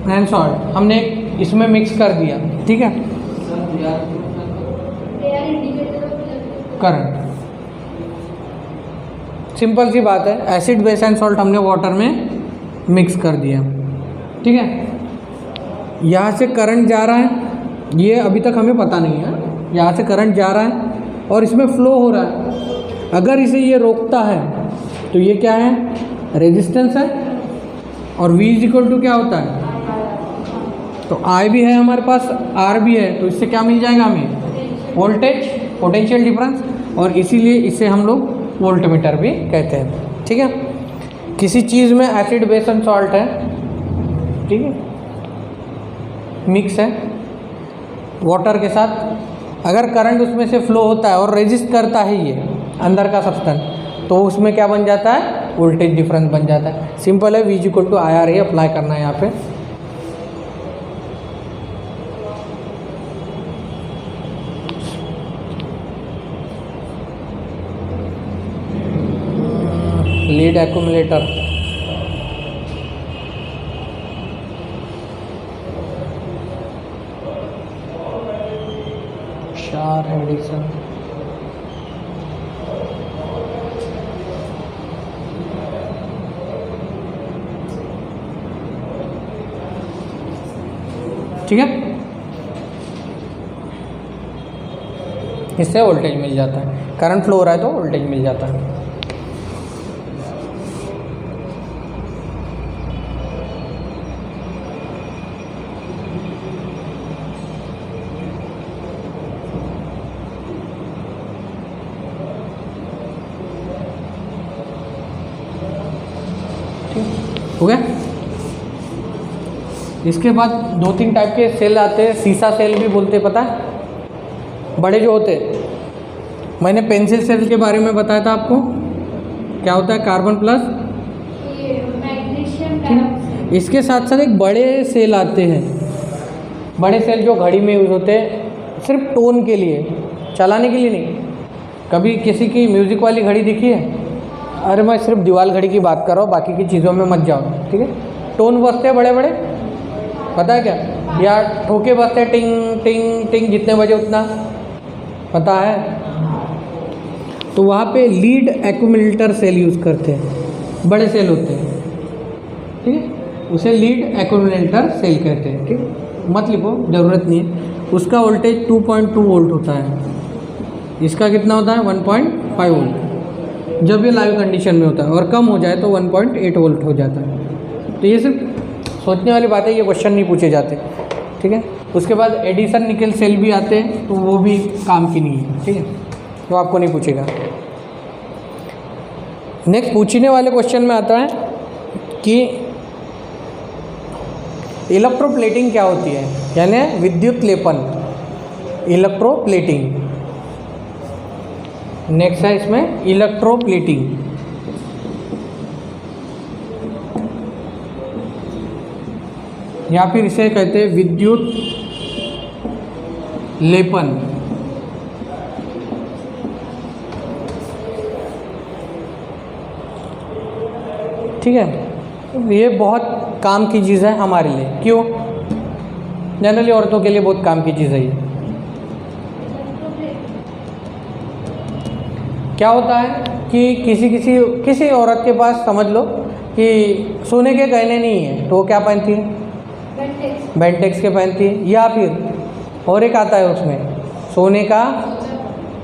and salt हमने इसमें mix कर दिया, ठीक है, current. Simple सी बात है, एसिड, बेस एंड सॉल्ट हमने वाटर में मिक्स कर दिया, ठीक है। यहाँ से करंट जा रहा है, ये अभी तक हमें पता नहीं है, यहाँ से करंट जा रहा है और इसमें फ्लो हो रहा है। अगर इसे ये रोकता है तो ये क्या है, रेजिस्टेंस है, और V इज इक्वल टू क्या होता है, तो I भी है हमारे पास, R भी है, तो इससे क्या मिल जाएगा हमें, वोल्टेज, पोटेंशियल डिफरेंस, और इसीलिए इसे हम लोग वोल्टमीटर भी कहते हैं। ठीक है, किसी चीज़ में एसिड बेस एंड सॉल्ट है, ठीक है, मिक्स है वाटर के साथ, अगर करंट उसमें से फ्लो होता है और रेजिस्ट करता है ये अंदर का सब्सटेंस, तो उसमें क्या बन जाता है, वोल्टेज डिफरेंस बन जाता है। सिंपल है, V इक्वल टू IR ही अप्लाई करना है यहाँ पे। लीड एक्यूमुलेटर, शार एडिसन, ठीक है, इससे वोल्टेज मिल जाता है, करंट फ्लो हो रहा है तो वोल्टेज मिल जाता है। हो गया। इसके बाद 2-3 टाइप के सेल आते हैं, सीसा सेल भी बोलते हैं, पता है, बड़े जो होते हैं। मैंने पेंसिल सेल के बारे में बताया था आपको, क्या होता है, कार्बन प्लस मैग्नीशियम डाइऑक्साइड। इसके साथ साथ एक बड़े सेल आते हैं, बड़े सेल जो घड़ी में यूज होते हैं, सिर्फ टोन के लिए, चलाने के लिए नहीं। कभी किसी की म्यूज़िक वाली घड़ी देखी है? अरे मैं सिर्फ दीवार घड़ी की बात कर रहा हूँ, बाकी की चीज़ों में मत जाओ, ठीक है। टोन बजते हैं बड़े बड़े, पता है क्या, या ठोके बजते हैं, टिंग टिंग टिंग, जितने बजे उतना, पता है। तो वहाँ पे लीड एक्यूमुलेटर सेल यूज़ करते हैं, बड़े सेल होते हैं, ठीक है, उसे लीड एक्यूमुलेटर सेल कहते हैं, ठीक है, मत लिखो, ज़रूरत नहीं है। उसका वोल्टेज 2.2 वोल्ट होता है, इसका कितना होता है, 1.5 वोल्ट, जब ये लाइव कंडीशन में होता है, और कम हो जाए तो 1.8 वोल्ट हो जाता है। तो ये सिर्फ सोचने वाली बात है, ये क्वेश्चन नहीं पूछे जाते, ठीक है। उसके बाद एडिसन निकल सेल भी आते हैं, तो वो भी काम की नहीं है, ठीक है, तो आपको नहीं पूछेगा। नेक्स्ट पूछने वाले क्वेश्चन में आता है कि इलेक्ट्रोप्लेटिंग क्या होती है, यानी विद्युत लेपन, इलेक्ट्रोप्लेटिंग। नेक्स्ट है इसमें इलेक्ट्रोप्लेटिंग। या फिर इसे कहते हैं विद्युत लेपन। ठीक है, ये बहुत काम की चीज़ है हमारे लिए। क्यों? जनरली औरतों के लिए बहुत काम की चीज़ है ये। क्या होता है कि किसी औरत के पास समझ लो कि सोने के गहने नहीं है, तो वो क्या पहनती है, बेंटेक्स के पहनती है। या फिर और एक आता है उसमें, सोने का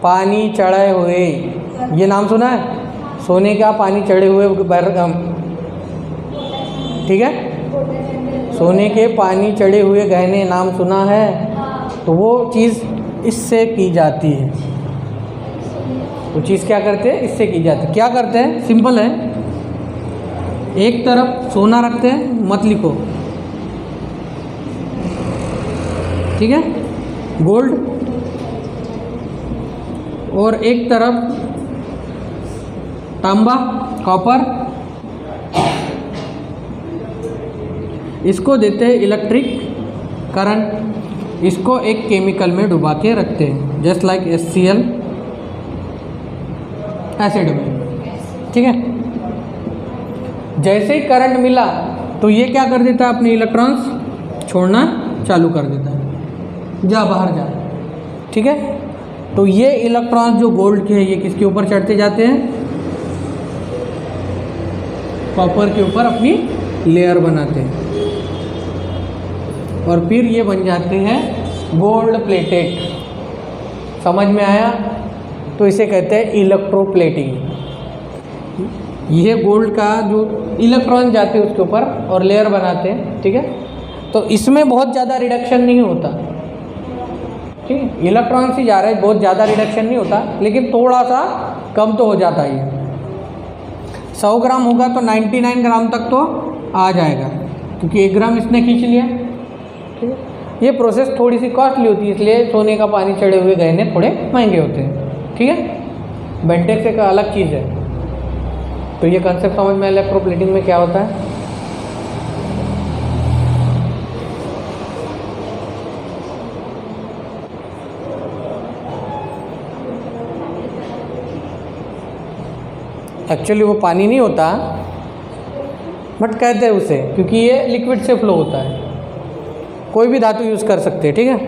पानी चढ़े हुए, ये नाम सुना है, सोने का पानी चढ़े हुए, ठीक है, सोने के पानी चढ़े हुए गहने नाम सुना है, तो वो चीज़ इससे की जाती है। वो चीज़ क्या करते हैं, इससे की जाती है। क्या करते हैं, सिंपल है, एक तरफ सोना रखते हैं, मत लिखो, ठीक है, गोल्ड, और एक तरफ तांबा, कॉपर, इसको देते हैं इलेक्ट्रिक करंट, इसको एक केमिकल में डुबा के रखते हैं, जस्ट लाइक HCl एसिड में, ठीक है। जैसे ही करंट मिला तो ये क्या कर देता है, अपने इलेक्ट्रॉन्स छोड़ना चालू कर देता है, जा बाहर जा, ठीक है। तो ये इलेक्ट्रॉन्स जो गोल्ड के हैं, ये किसके ऊपर चढ़ते जाते हैं, कॉपर के ऊपर अपनी लेयर बनाते हैं, और फिर ये बन जाते हैं गोल्ड प्लेटेड। समझ में आया? तो इसे कहते हैं इलेक्ट्रोप्लेटिंग। ये गोल्ड का जो इलेक्ट्रॉन जाते हैं उसके ऊपर और लेयर बनाते हैं, ठीक है। तो इसमें बहुत ज़्यादा रिडक्शन नहीं होता, ठीक है। इलेक्ट्रॉन से जा रहा है, बहुत ज़्यादा रिडक्शन नहीं होता, लेकिन थोड़ा सा कम तो हो जाता ही है। 100 ग्राम होगा तो 99 ग्राम तक तो आ जाएगा, क्योंकि 1 ग्राम इसने खींच लिया, ठीक है। ये प्रोसेस थोड़ी सी कॉस्टली होती है, इसलिए सोने का पानी चढ़े हुए गहने थोड़े महंगे होते हैं, ठीक है। बेंटेक्स एक अलग चीज़ है। तो ये कंसेप्ट समझ में इलेक्ट्रोप्लेटिंग में क्या होता है। एक्चुअली वो पानी नहीं होता, बट कहते हैं उसे, क्योंकि ये लिक्विड से फ्लो होता है। कोई भी धातु यूज़ कर सकते हैं, ठीक है।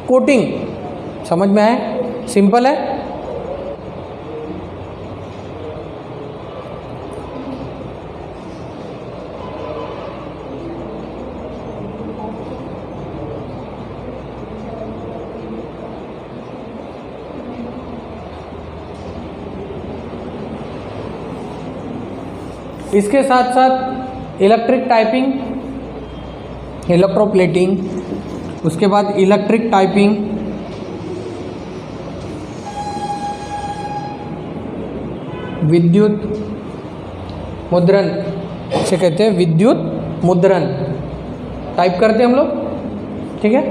कोटिंग समझ में आए? सिंपल है। इसके साथ साथ इलेक्ट्रिक टाइपिंग, इलेक्ट्रोप्लेटिंग, उसके बाद इलेक्ट्रिक टाइपिंग, विद्युत मुद्रण, इसे कहते हैं विद्युत मुद्रण। टाइप करते हैं हम लोग, ठीक है।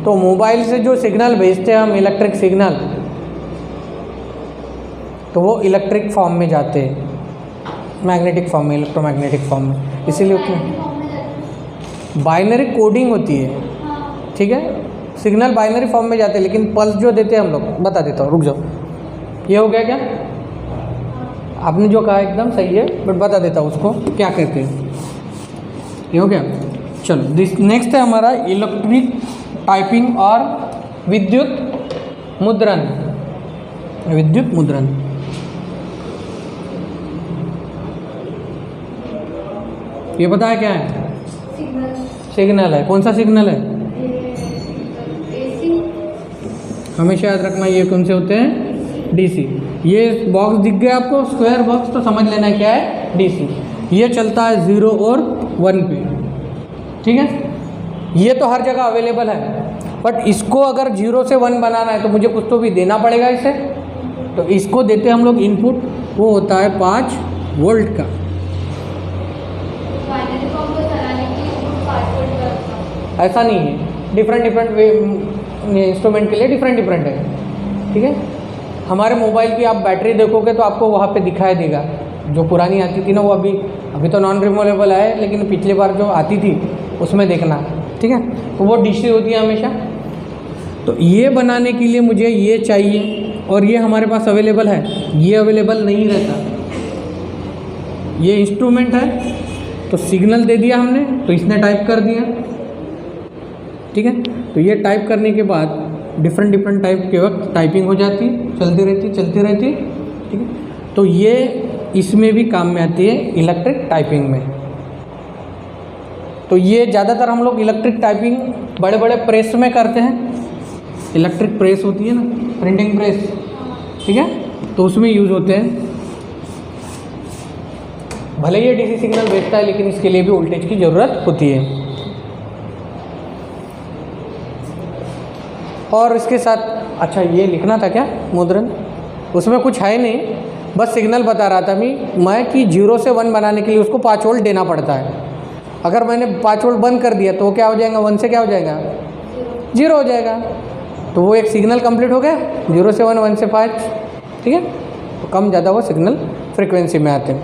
तो मोबाइल से जो सिग्नल भेजते हैं हम, इलेक्ट्रिक सिग्नल, तो वो इलेक्ट्रिक फॉर्म में जाते हैं, मैग्नेटिक फॉर्म में, इलेक्ट्रोमैग्नेटिक फॉर्म में। इसीलिए उतनी बाइनरी कोडिंग होती है, ठीक है। सिग्नल बाइनरी फॉर्म में जाते हैं, लेकिन पल्स जो देते हैं हम लोग, बता देता हूँ, रुक जाओ। ये हो गया क्या? आपने जो कहा एकदम सही है, बट बता देता हूँ उसको क्या कहते हैं। ये हो गया। चलो दिस नेक्स्ट है हमारा इलेक्ट्रिक टाइपिंग और विद्युत मुद्रण। विद्युत मुद्रण ये पता है क्या है? सिग्नल है। कौन सा सिग्नल है? हमेशा याद रखना, ये कौन से होते हैं? डीसी। ये बॉक्स दिख गया आपको, स्क्वायर बॉक्स, तो समझ लेना क्या है? डीसी। ये चलता है 0 और 1 पे, ठीक है। ये तो हर जगह अवेलेबल है, बट इसको अगर 0 से 1 बनाना है तो मुझे कुछ तो भी देना पड़ेगा इसे। तो इसको देते हम लोग इनपुट, वो होता है 5 वोल्ट का। ऐसा नहीं है, डिफरेंट वे इंस्ट्रूमेंट के लिए डिफरेंट है, ठीक है। हमारे मोबाइल की आप बैटरी देखोगे तो आपको वहाँ पे दिखाई देगा, जो पुरानी आती थी ना, वो अभी तो नॉन रिमूवेबल है, लेकिन पिछली बार जो आती थी उसमें देखना, ठीक है। तो वो डीसी होती है हमेशा। तो ये बनाने के लिए मुझे ये चाहिए, और ये हमारे पास अवेलेबल है, ये अवेलेबल नहीं रहता। ये इंस्ट्रूमेंट है, तो सिग्नल दे दिया हमने, तो इसने टाइप कर दिया, ठीक है। तो ये टाइप करने के बाद डिफरेंट टाइप के वक्त टाइपिंग हो जाती, चलती रहती, ठीक है। तो ये इसमें भी काम में आती है, इलेक्ट्रिक टाइपिंग में। तो ये ज़्यादातर हम लोग इलेक्ट्रिक टाइपिंग बड़े बड़े प्रेस में करते हैं। इलेक्ट्रिक प्रेस होती है ना, प्रिंटिंग प्रेस, ठीक है, तो उसमें यूज़ होते हैं। भले ये डीसी सिग्नल भेजता है, लेकिन इसके लिए भी वोल्टेज की ज़रूरत होती है। और इसके साथ, अच्छा ये लिखना था क्या मुद्रण? उसमें कुछ है नहीं, बस सिग्नल बता रहा था मैं कि 0 से 1 बनाने के लिए उसको 5 वोल्ट देना पड़ता है। अगर मैंने 5 वोल्ट बंद कर दिया तो वो क्या हो जाएगा? 1 से क्या हो जाएगा? 0 हो जाएगा। तो वो एक सिग्नल कंप्लीट हो गया, 0 से 1, 1 से 5, ठीक है। तो कम ज़्यादा वो सिग्नल फ्रिक्वेंसी में आते हैं।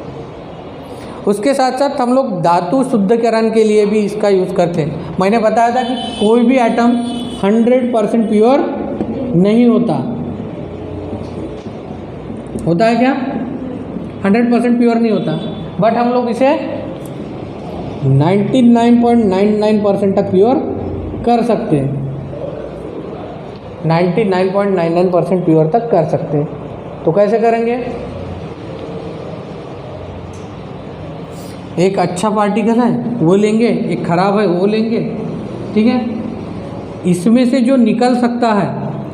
उसके साथ साथ हम लोग धातु शुद्धीकरण के लिए भी इसका यूज़ करते हैं। मैंने बताया था कि कोई भी एटम 100% प्योर नहीं होता है क्या? 100% प्योर नहीं होता, बट हम लोग इसे 99.99% तक प्योर कर सकते हैं। 99.99% प्योर तक कर सकते हैं। तो कैसे करेंगे? एक अच्छा पार्टिकल है वो लेंगे, एक ख़राब है वो लेंगे, ठीक है, इसमें से जो निकल सकता है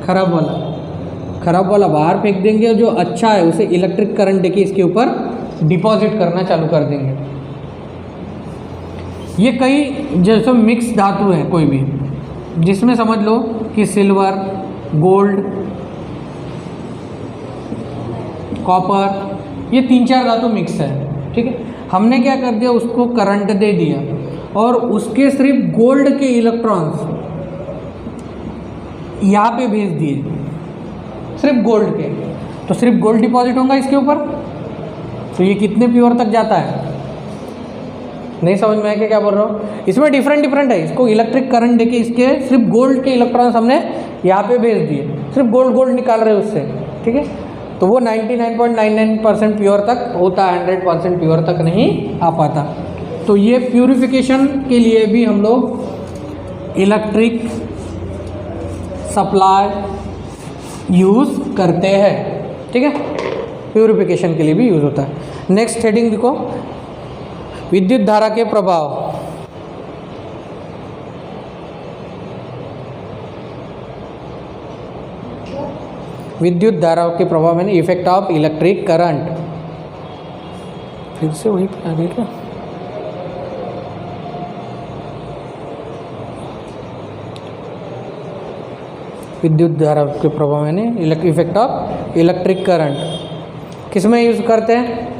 खराब वाला बाहर फेंक देंगे, और जो अच्छा है उसे इलेक्ट्रिक करंट देके इसके ऊपर डिपॉजिट करना चालू कर देंगे। ये कई जैसे मिक्स धातु है कोई भी, जिसमें समझ लो कि सिल्वर, गोल्ड, कॉपर, ये 3-4 धातु मिक्स है। ठीक है, हमने क्या कर दिया, उसको करंट दे दिया और उसके सिर्फ गोल्ड के इलेक्ट्रॉन्स यहाँ पे भेज दिए, सिर्फ गोल्ड के, तो सिर्फ गोल्ड डिपॉजिट होगा इसके ऊपर। तो ये कितने प्योर तक जाता है, नहीं समझ में आया क्या बोल रहा हूँ? इसमें डिफरेंट है। इसको इलेक्ट्रिक करंट देके इसके सिर्फ गोल्ड के इलेक्ट्रॉन्स हमने यहाँ पे भेज दिए, सिर्फ गोल्ड निकाल रहे हैं उससे। ठीक है, तो वो 99.99% प्योर तक होता है, 100% प्योर तक नहीं आ पाता। तो ये प्यूरिफिकेशन के लिए भी हम लोग इलेक्ट्रिक सप्लाई यूज़ करते हैं। ठीक है, प्यूरिफिकेशन के लिए भी यूज़ होता है। नेक्स्ट हेडिंग देखो, विद्युत धारा के प्रभाव। विद्युत धारा के प्रभाव यानी इफेक्ट ऑफ इलेक्ट्रिक करंट। फिर से वही पे आ गई क्या? विद्युत धारा के प्रभाव यानी इफेक्ट ऑफ इलेक्ट्रिक करंट किस में यूज़ करते हैं?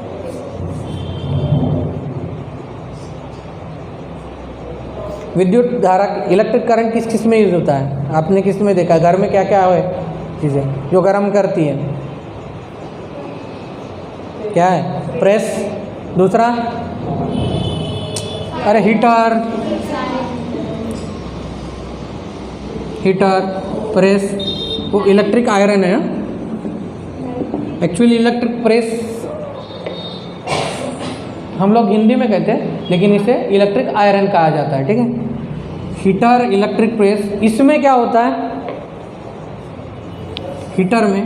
विद्युत धारा, इलेक्ट्रिक करंट किस किस में यूज़ होता है? आपने किस में देखा? घर में क्या क्या है चीज़ें जो गर्म करती हैं? क्या है? प्रेस, दूसरा अरे हीटर, प्रेस, वो इलेक्ट्रिक आयरन है। एक्चुअली इलेक्ट्रिक प्रेस हम लोग हिंदी में कहते हैं, लेकिन इसे इलेक्ट्रिक आयरन कहा जाता है। ठीक है, हीटर, इलेक्ट्रिक प्रेस, इसमें क्या होता है? हीटर में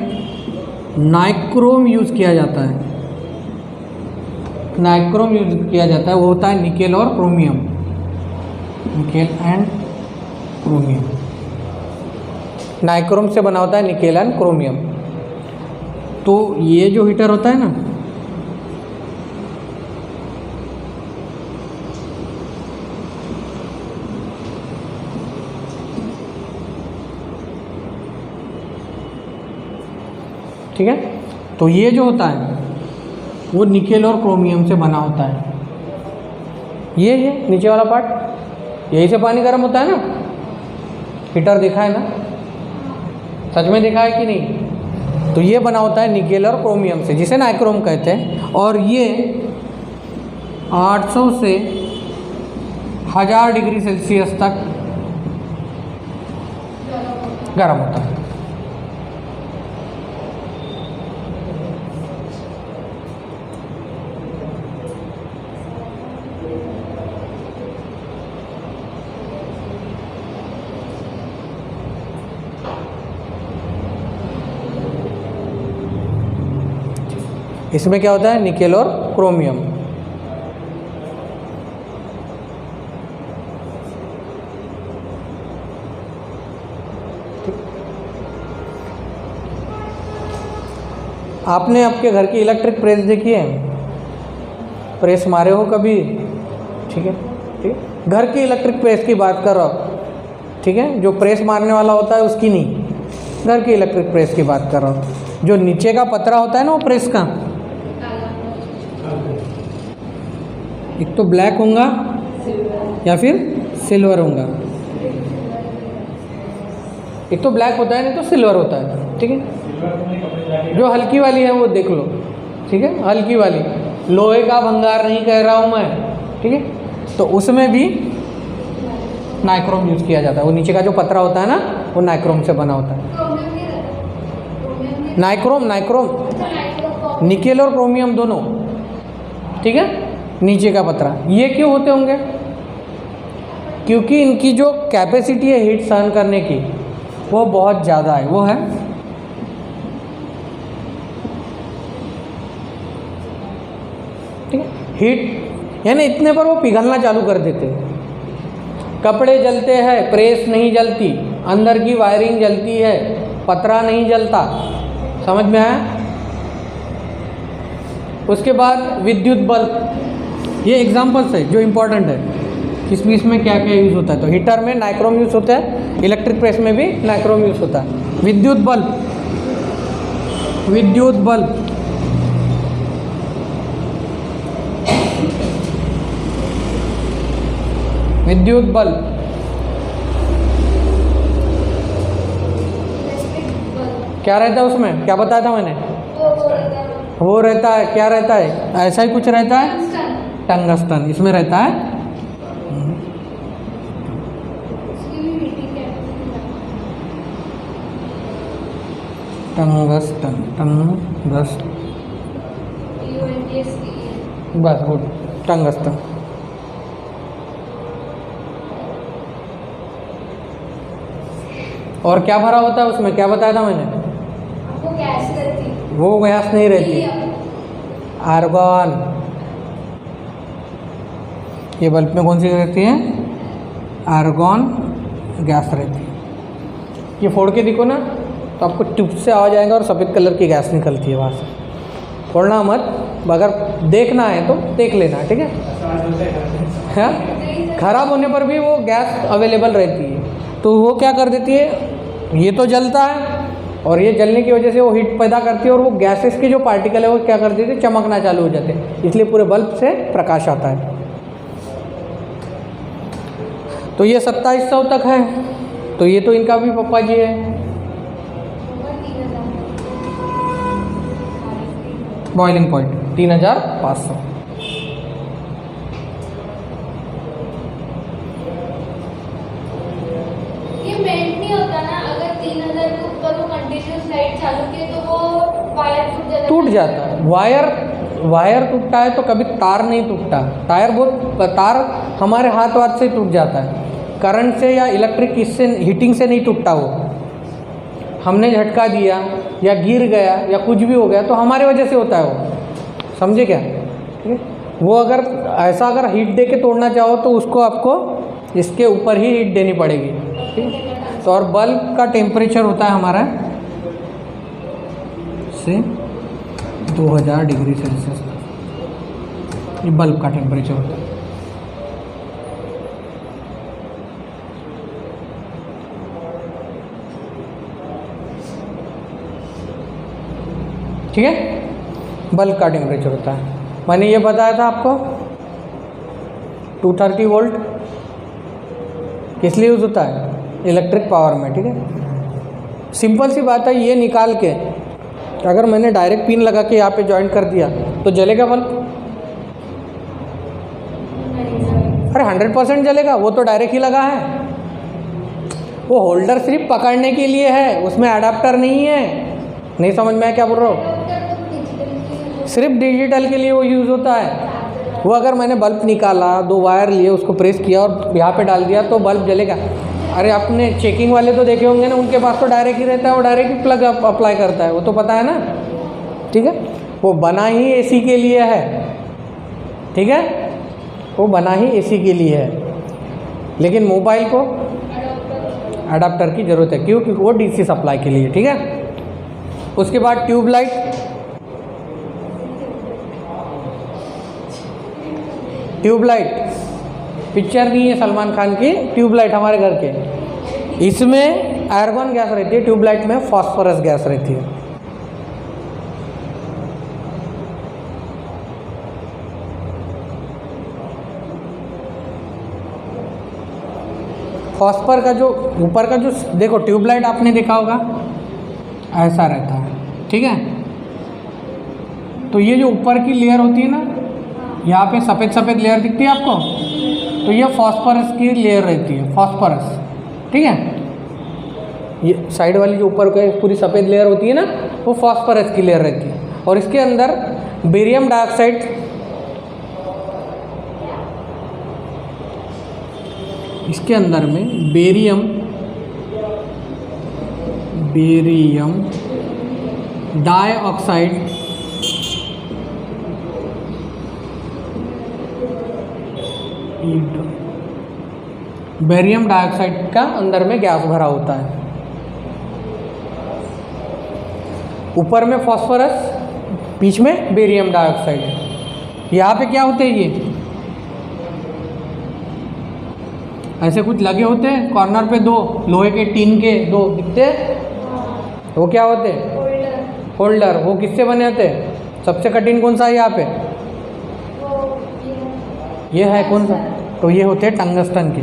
नाइक्रोम यूज़ किया जाता है। नाइक्रोम यूज़ किया जाता है, वो होता है निकेल और chromium, nickel and chromium. Nichrome से बना होता है निकेल एंड क्रोमियम। तो ये जो हीटर होता है ना, ठीक है, तो ये जो होता है वो निकेल और क्रोमियम से बना होता है। ये नीचे वाला पार्ट, यही से पानी गर्म होता है ना। हीटर देखा है ना, सच में देखा है कि नहीं? तो ये बना होता है निकेल और क्रोमियम से, जिसे नाइक्रोम कहते हैं। और ये 800 से 1000 डिग्री सेल्सियस तक गर्म होता है। इसमें क्या होता है? निकेल और क्रोमियम। आपने आपके घर की इलेक्ट्रिक प्रेस देखी है? प्रेस मारे हो कभी? ठीक है, ठीक है, घर की इलेक्ट्रिक प्रेस की बात करो। ठीक है, जो प्रेस मारने वाला होता है उसकी नहीं, घर की इलेक्ट्रिक प्रेस की बात कर रहा हूँ। जो नीचे का पतरा होता है ना वो प्रेस का, एक तो ब्लैक होगा या फिर सिल्वर होगा। एक तो ब्लैक होता है, नहीं तो सिल्वर होता है। ठीक है, जो हल्की वाली है वो देख लो। ठीक है, हल्की वाली, लोहे का भंगार नहीं कह रहा हूँ मैं। ठीक है, तो उसमें भी नाइक्रोम यूज़ किया जाता है। वो नीचे का जो पतरा होता है ना, वो नाइक्रोम से बना होता है। नाइक्रोम निकेल और क्रोमियम दोनों। ठीक है, नीचे का पतरा। ये क्यों होते होंगे? क्योंकि इनकी जो कैपेसिटी है हीट सहन करने की वो बहुत ज़्यादा है। वो है ठीक है, हीट, यानी इतने पर वो पिघलना चालू कर देते हैं। कपड़े जलते हैं, प्रेस नहीं जलती, अंदर की वायरिंग जलती है, पतरा नहीं जलता। समझ में आया? उसके बाद विद्युत बल्ब, ये एग्जांपल्स है जो इम्पोर्टेंट है, किस इसमें क्या क्या यूज़ होता है। तो हीटर में नाइक्रोम यूज़ होता है, इलेक्ट्रिक प्रेस में भी नाइक्रोम यूज़ होता है। विद्युत बल्ब, विद्युत बल्ब विद्युत बल्ब क्या रहता है उसमें, क्या बताया था मैंने? वो रहता है, क्या रहता है? ऐसा ही कुछ रहता है, टंगस्टन इसमें रहता है। टंगस्टन, टंगस्टन, बस गुड, टंगस्टन। और क्या भरा होता है उसमें, क्या बताया था मैंने? वो गैस रहती, वो गैस नहीं रहती, आर्गन। ये बल्ब में कौन सी रहती है? आर्गन गैस रहती है। ये फोड़ के देखो ना तो आपको ट्यूब से आवाज आएगा और सफ़ेद कलर की गैस निकलती है वहाँ से। फोड़ना मत, अगर देखना है तो देख लेना, ठीक है? हाँ, खराब होने पर भी वो गैस अवेलेबल रहती है। तो वो क्या कर देती है, ये तो जलता है और ये जलने की वजह से वो हीट पैदा करती है और वो गैसेस के जो पार्टिकल है वो क्या कर देते हैं, चमकना चालू हो जाते हैं, इसलिए पूरे बल्ब से प्रकाश आता है। तो ये 2700 तक है, तो ये तो इनका भी पप्पा जी है। Boiling point 3500। ये मेल्ट नहीं होता ना, अगर 3000 के ऊपर वो कंटिन्यूस लाइट चालू किए तो वो वायर टूट जाता है। वायर टूटता है तो कभी तार नहीं टूटता। तार हमारे हाथ से टूट जाता है, करंट से या इलेक्ट्रिक इससे हीटिंग से नहीं टूटता। वो हमने झटका दिया या गिर गया या कुछ भी हो गया तो हमारे वजह से होता है वो, समझे क्या? ठीक है, वो अगर हीट दे के तोड़ना चाहो तो उसको आपको इसके ऊपर ही हीट देनी पड़ेगी, ठीक है? तो और बल्ब का टेम्परेचर होता है हमारा से 2000 डिग्री सेल्सियस, ये बल्ब का टेम्परेचर होता है। ठीक है, बल्ब का टेम्परेचर होता है। मैंने ये बताया था आपको 230 वोल्ट किस लिए यूज़ होता है, इलेक्ट्रिक पावर में। ठीक है, सिंपल सी बात है, ये निकाल के अगर मैंने डायरेक्ट पिन लगा के यहाँ पे जॉइंट कर दिया तो जलेगा बल्ब? अरे 100% जलेगा, वो तो डायरेक्ट ही लगा है। वो होल्डर सिर्फ पकड़ने के लिए है, उसमें अडाप्टर नहीं है। नहीं समझ में आया क्या बोल रहा हूँ? सिर्फ डिजिटल के लिए वो यूज़ होता है। वो अगर मैंने बल्ब निकाला, 2 वायर लिए, उसको प्रेस किया और यहाँ पे डाल दिया तो बल्ब जलेगा। अरे आपने चेकिंग वाले तो देखे होंगे ना, उनके पास तो डायरेक्ट ही रहता है, वो डायरेक्ट ही प्लग अप्लाई करता है, वो तो पता है ना। ठीक है, वो बना ही एसी के लिए है। ठीक है, वो बना ही एसी के लिए है, लेकिन मोबाइल को अडाप्टर की ज़रूरत है। क्यों? क्योंकि वो डीसी सप्लाई के लिए। ठीक है, उसके बाद ट्यूबलाइट। ट्यूबलाइट पिक्चर नहीं है सलमान खान की, ट्यूबलाइट हमारे घर के, इसमें आर्गन गैस रहती है, ट्यूबलाइट में फास्फोरस गैस रहती है। फास्फोर का जो ऊपर का जो देखो, ट्यूबलाइट आपने देखा होगा ऐसा रहता है। ठीक है, तो ये जो ऊपर की लेयर होती है ना, यहाँ पे सफ़ेद सफ़ेद लेयर दिखती है आपको, तो ये फास्फोरस की लेयर रहती है, फास्फोरस। ठीक है, ये साइड वाली जो ऊपर का पूरी सफ़ेद लेयर होती है ना, वो फास्फोरस की लेयर रहती है। और इसके अंदर बेरियम डाइऑक्साइड, इसके अंदर में बेरियम डाइऑक्साइड बेरियम डाइऑक्साइड का अंदर में गैस भरा होता है। ऊपर में फॉस्फोरस, बीच में बेरियम डाइऑक्साइड। यहाँ पे क्या होते हैं, ये ऐसे कुछ लगे होते हैं कॉर्नर पे, दो लोहे के टीन के दो दिखते हैं, वो क्या होते हैं, होल्डर। वो किससे बने होते हैं? सबसे कठिन कौन सा है यहाँ पे? ये है कौन सा? तो ये होते हैं टंगस्टन के।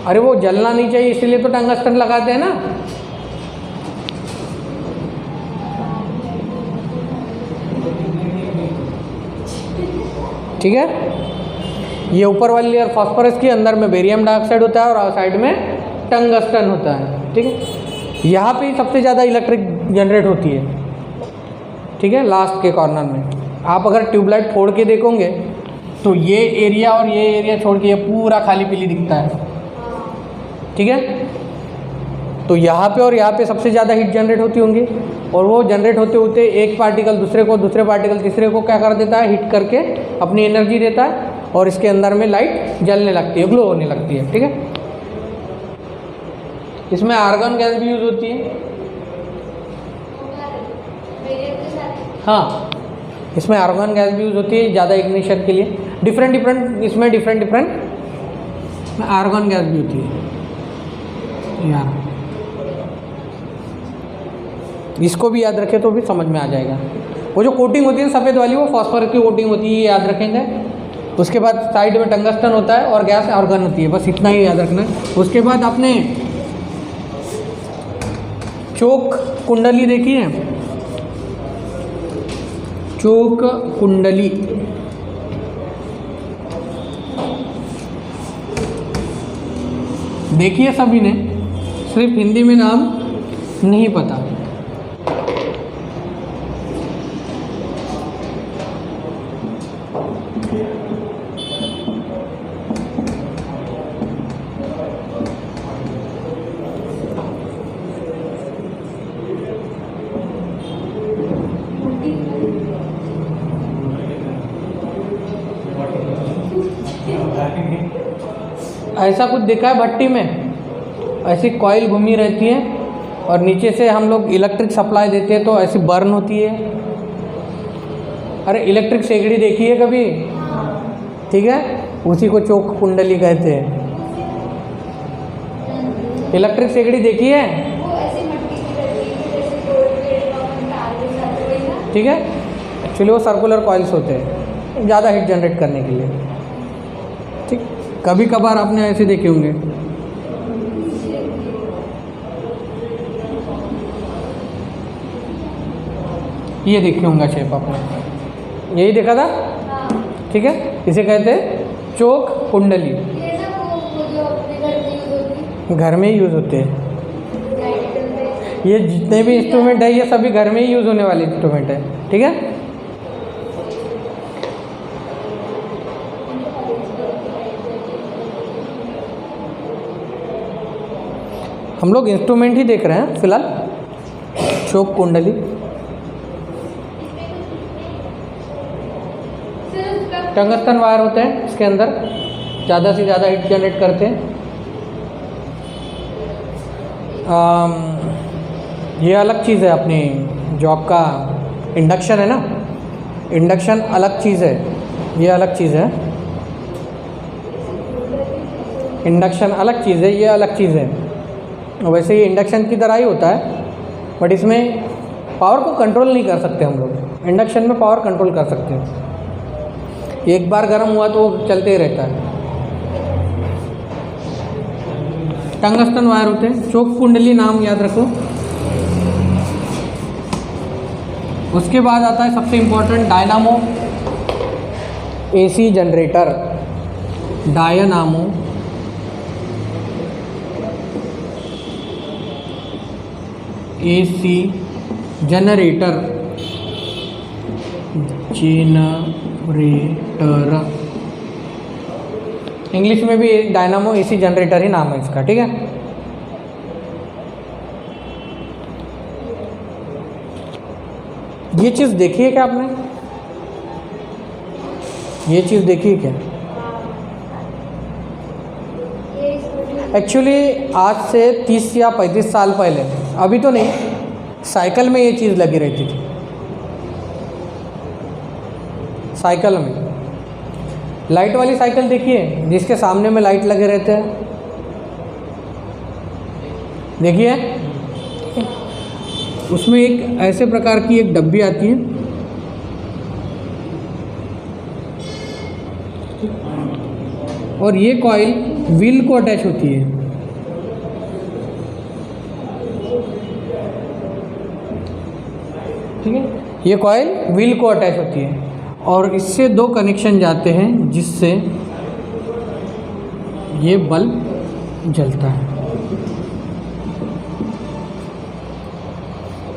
अरे वो जलना नहीं चाहिए इसलिए तो टंगस्टन लगाते हैं ना। ठीक है, ये ऊपर वाली लेयर फॉस्फोरस की, अंदर में बेरियम डाइऑक्साइड होता है और साइड में टंगस्टन होता है। ठीक है, यहाँ पे सबसे ज़्यादा इलेक्ट्रिक जनरेट होती है। ठीक है, लास्ट के कॉर्नर में आप अगर ट्यूबलाइट फोड़ के देखोगे तो ये एरिया और ये एरिया छोड़ के ये पूरा खाली पीली दिखता है। ठीक है, तो यहाँ पे और यहाँ पे सबसे ज़्यादा हीट जनरेट होती होंगी, और वो जनरेट होते होते एक पार्टिकल दूसरे को, दूसरे पार्टिकल तीसरे को क्या कर देता है, हीट करके अपनी एनर्जी देता है, और इसके अंदर में लाइट जलने लगती है, ग्लो होने लगती है। ठीक है, इसमें आर्गन गैस भी यूज़ होती है। हाँ, इसमें आर्गन गैस भी यूज़ होती है ज़्यादा इग्निशन के लिए। इसमें डिफरेंट आर्गन गैस भी होती है। यार इसको भी याद रखें तो भी समझ में आ जाएगा। वो जो कोटिंग होती है सफ़ेद वाली, वो फॉस्फोरस की कोटिंग होती है, ये याद रखेंगे। उसके बाद साइड में टंगस्टन होता है और गैस आर्गन होती है, बस इतना ही याद रखना है। उसके बाद आपने चोक कुंडली देखी है? चोक कुंडली देखिए सभी ने, सिर्फ हिंदी में नाम नहीं पता। ऐसा कुछ दिखा है भट्टी में, ऐसी कॉइल घूमी रहती है और नीचे से हम लोग इलेक्ट्रिक सप्लाई देते हैं तो ऐसी बर्न होती है। अरे इलेक्ट्रिक सेगड़ी देखी है कभी? ठीक है, उसी को चोक कुंडली कहते हैं। इलेक्ट्रिक सेगड़ी देखी है? ठीक है, एक्चुअली वो सर्कुलर कॉइल्स होते हैं ज़्यादा हीट जनरेट करने के लिए। ठीक, कभी कभार आपने ऐसे देखे होंगे। ये देखे होंगे शेप आपने, यही देखा था। ठीक है, इसे कहते हैं चोक कुंडली। घर में ही यूज़ होते हैं। ये जितने भी इंस्ट्रूमेंट है ये सभी घर में ही यूज़ होने वाले इंस्ट्रूमेंट है। ठीक है, हम लोग इंस्ट्रूमेंट ही देख रहे हैं फिलहाल। चोक कुंडली टंगस्टन वायर होते हैं, इसके अंदर ज़्यादा से ज़्यादा हीट जनरेट करते हैं। ये अलग चीज़ है अपनी जो आपका इंडक्शन है ना, इंडक्शन अलग चीज़ है, ये अलग चीज़ है। इंडक्शन अलग चीज़ है, ये अलग चीज़ है। वैसे ये इंडक्शन की तरह ही होता है, बट इसमें पावर को कंट्रोल नहीं कर सकते हम लोग। इंडक्शन में पावर कंट्रोल कर सकते हैं, एक बार गर्म हुआ तो वो चलते ही रहता है। टंगस्टन वायर होते हैं। चोक कुंडली नाम याद रखो। उसके बाद आता है सबसे important dynamo AC generator. Dynamo AC generator, English में भी डायनामो एसी जनरेटर ही नाम है इसका। ठीक है, ये चीज़ देखी है क्या आपने? ये चीज़ देखिए क्या, ये इसको एक्चुअली आज से 30 या 35 साल पहले, अभी तो नहीं, साइकिल में ये चीज़ लगी रहती थी। साइकिल में लाइट वाली साइकिल देखिए, जिसके सामने में लाइट लगे रहते हैं, देखिए उसमें एक ऐसे प्रकार की एक डब्बी आती है, और ये कॉइल व्हील को अटैच होती है। ठीक है, ये कॉइल व्हील को अटैच होती है और इससे दो कनेक्शन जाते हैं जिससे ये बल्ब जलता है।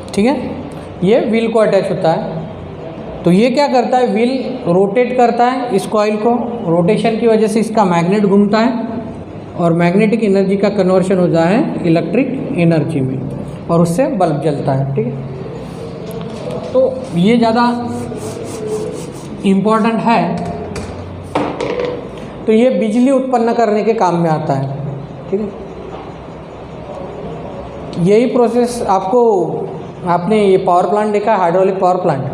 ठीक है, ये व्हील को अटैच होता है। तो ये क्या करता है, व्हील रोटेट करता है इस कॉइल को, रोटेशन की वजह से इसका मैग्नेट घूमता है और मैग्नेटिक एनर्जी का कन्वर्शन हो जाता है इलेक्ट्रिक एनर्जी में और उससे बल्ब जलता है। ठीक है, तो ये ज़्यादा इम्पोर्टेंट है। तो ये बिजली उत्पन्न करने के काम में आता है। ठीक है, यही प्रोसेस आपने ये पावर प्लांट देखा, हाइड्रोलिक पावर प्लांट।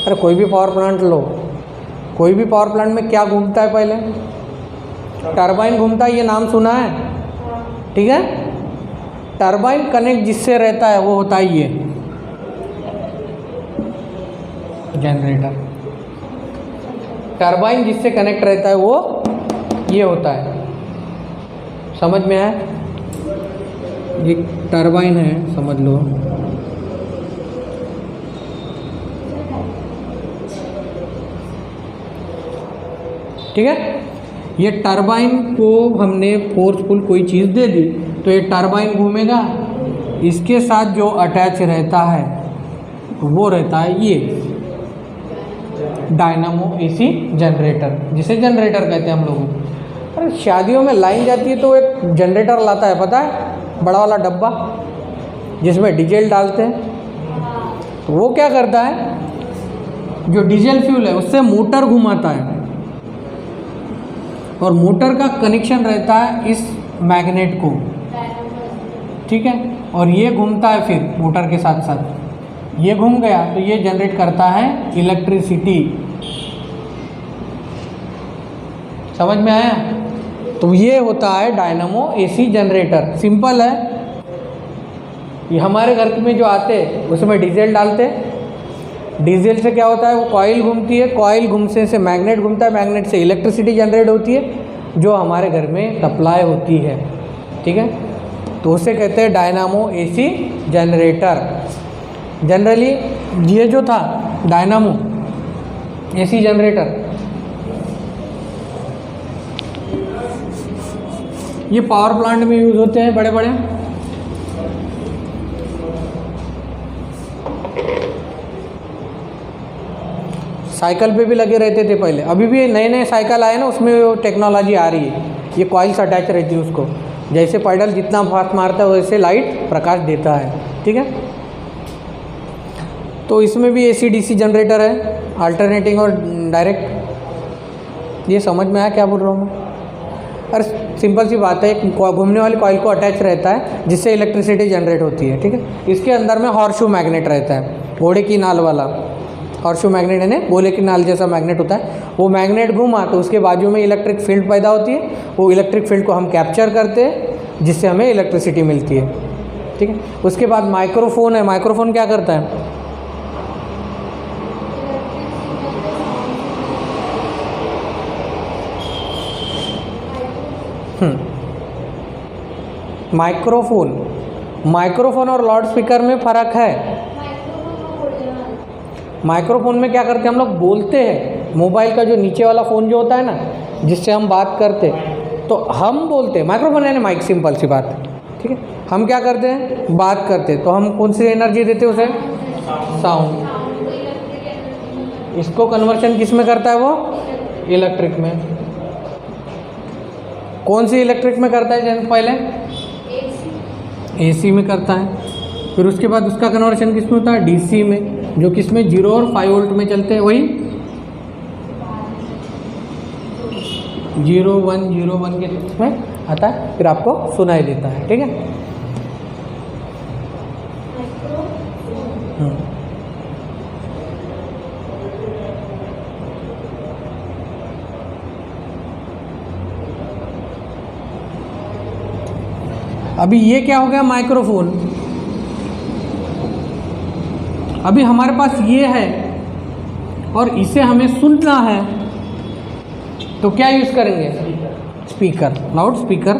अरे कोई भी पावर प्लांट लो, कोई भी पावर प्लांट में क्या घूमता है, पहले टरबाइन घूमता है, ये नाम सुना है। ठीक है, टरबाइन कनेक्ट जिससे रहता है वो होता है ये जनरेटर। टरबाइन जिससे कनेक्ट रहता है वो ये होता है। समझ में आया? ये टरबाइन है, समझ लो। ठीक है, ये टरबाइन को हमने फोर्सफुल कोई चीज़ दे दी तो ये टरबाइन घूमेगा, इसके साथ जो अटैच रहता है वो रहता है ये डायनामो एसी जनरेटर, जिसे जनरेटर कहते हैं हम लोग। अरे शादियों में लाइन जाती है तो एक जनरेटर लाता है, पता है, बड़ा वाला डब्बा जिसमें डीजल डालते हैं। तो वो क्या करता है, जो डीजल फ्यूल है उससे मोटर घुमाता है और मोटर का कनेक्शन रहता है इस मैग्नेट को। ठीक है, और ये घूमता है फिर मोटर के साथ साथ, ये घूम गया तो ये जनरेट करता है इलेक्ट्रिसिटी। समझ में आया? तो ये होता है डायनामो एसी जनरेटर। सिंपल है। ये हमारे घर में जो आते हैं उसमें डीजल डालते हैं, डीजल से क्या होता है, वो कॉइल घूमती है, कॉइल घूमने से मैग्नेट घूमता है, मैग्नेट से इलेक्ट्रिसिटी जनरेट होती है जो हमारे घर में सप्लाई होती है। ठीक है, तो उसे कहते हैं डायनामो एसी जनरेटर। जनरली ये जो था डायनामो एसी जनरेटर, ये पावर प्लांट में यूज़ होते हैं बड़े बड़े। साइकिल पे भी लगे रहते थे पहले, अभी भी नए नए साइकिल आए ना, उसमें वो टेक्नोलॉजी आ रही है, ये कॉइल्स अटैच रहती है उसको, जैसे पैडल जितना फास्ट मारता है वैसे लाइट प्रकाश देता है। ठीक है, तो इसमें भी एसी डीसी जनरेटर है, अल्टरनेटिंग और डायरेक्ट। ये समझ में आया क्या बोल रहा हूँ मैं? अरे सिंपल सी बात है, एक घूमने वाली कॉइल को अटैच रहता है जिससे इलेक्ट्रिसिटी जनरेट होती है। ठीक है, इसके अंदर में हॉर्सशू मैग्नेट रहता है, घोड़े की नाल वाला हॉर्सशू मैग्नेट है ना, घोड़े की नाल जैसा मैग्नेट होता है। वो मैग्नेट घूमा तो उसके बाजू में इलेक्ट्रिक फील्ड पैदा होती है, वो इलेक्ट्रिक फील्ड को हम कैप्चर करते हैं जिससे हमें इलेक्ट्रिसिटी मिलती है। ठीक है, उसके बाद माइक्रोफोन है। माइक्रोफोन क्या करता है, माइक्रोफोन और लाउड स्पीकर में फ़र्क है। माइक्रोफोन में क्या करते हैं हम लोग, बोलते हैं। मोबाइल का जो नीचे वाला फ़ोन जो होता है ना, जिससे हम बात करते हैं, तो हम बोलते हैं। माइक्रोफोन है ना माइक, सिंपल सी बात। ठीक है, हम क्या करते हैं, बात करते हैं, तो हम कौन सी एनर्जी देते हैं उसे, साउंड। इसको कन्वर्शन किस में करता है वो, इलेक्ट्रिक में। कौन सी इलेक्ट्रिक में करता है, पहले एसी में करता है, फिर उसके बाद उसका कन्वर्शन किस में होता है, डीसी में। जो कि इसमें 0 और 5 वोल्ट में चलते हैं, वही 0 1 0 1 के इसमें आता है, फिर आपको सुनाई देता है। ठीक है। अभी ये क्या हो गया, माइक्रोफोन। अभी हमारे पास ये है और इसे हमें सुनना है, तो क्या यूज़ करेंगे? Speaker, loud speaker.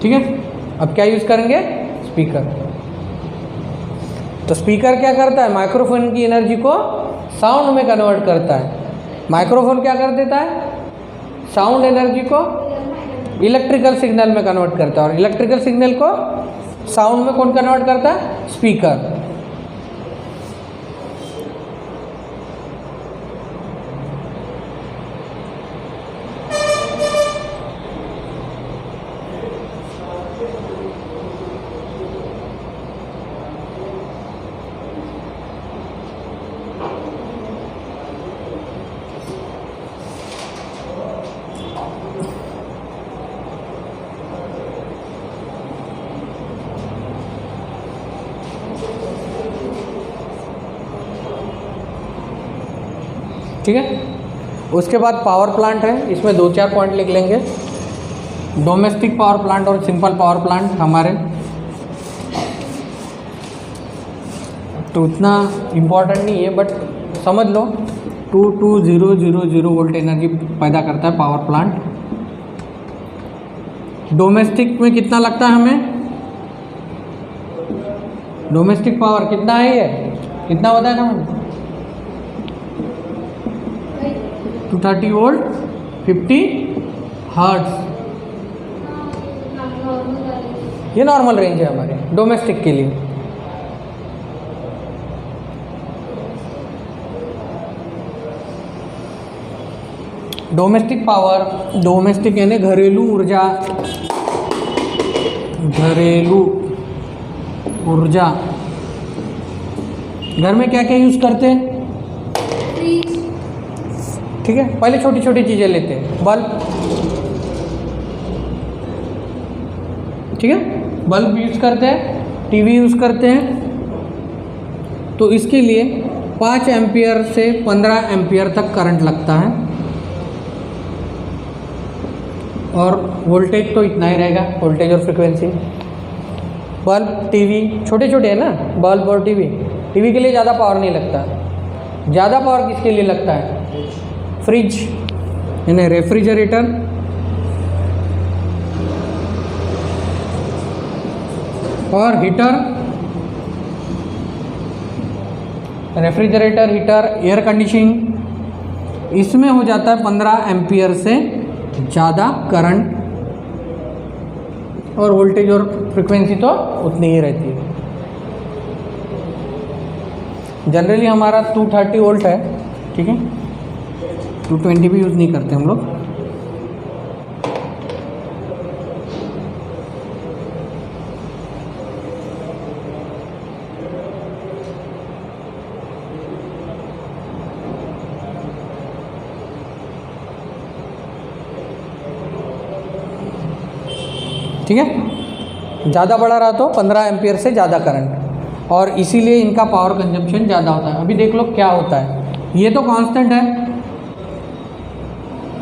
ठीक है। अब क्या यूज़ करेंगे? स्पीकर। तो स्पीकर क्या करता है? माइक्रोफोन की एनर्जी को साउंड में कन्वर्ट करता है। माइक्रोफोन क्या कर देता है? साउंड एनर्जी को इलेक्ट्रिकल सिग्नल में कन्वर्ट करता है, और इलेक्ट्रिकल सिग्नल को साउंड में कौन कन्वर्ट करता है? स्पीकर। ठीक है। उसके बाद पावर प्लांट है, इसमें 2-4 पॉइंट लिख लेंगे। डोमेस्टिक पावर प्लांट और सिंपल पावर प्लांट हमारे तो उतना इम्पोर्टेंट नहीं है, बट समझ लो 22000 वोल्ट एनर्जी पैदा करता है पावर प्लांट। डोमेस्टिक में कितना लगता है हमें? डोमेस्टिक पावर कितना है ये? कितना बताया था मैंने? 230 वोल्ट 50 हर्ट्ज। ये नॉर्मल रेंज है हमारे डोमेस्टिक के लिए। डोमेस्टिक पावर, डोमेस्टिक यानी घरेलू ऊर्जा, घरेलू ऊर्जा। घर में क्या क्या यूज़ करते हैं? ठीक है। पहले छोटी छोटी चीज़ें लेते हैं। बल्ब, ठीक है, बल्ब यूज़ करते हैं, टीवी यूज़ करते हैं। तो इसके लिए 5 एम्पियर से 15 एम्पियर तक करंट लगता है, और वोल्टेज तो इतना ही रहेगा, वोल्टेज और फ्रिक्वेंसी। बल्ब, टीवी छोटे छोटे है ना, बल्ब और टीवी। टीवी के लिए ज़्यादा पावर नहीं लगता। ज़्यादा पावर किसके लिए लगता है? फ्रिज यानी रेफ्रिजरेटर, और heater. Refrigerator, heater, air conditioning, इसमें हो जाता है 15 एम्पियर से ज़्यादा करंट, और वोल्टेज और फ्रिक्वेंसी तो उतनी ही रहती है। जनरली हमारा 230 वोल्ट है। ठीक है। 220 भी यूज़ नहीं करते हम लोग। ठीक है। ज़्यादा बड़ा रहा तो 15 एम्पियर से ज़्यादा करंट, और इसीलिए इनका पावर कंजम्पशन ज़्यादा होता है। अभी देख लो क्या होता है। ये तो कांस्टेंट है,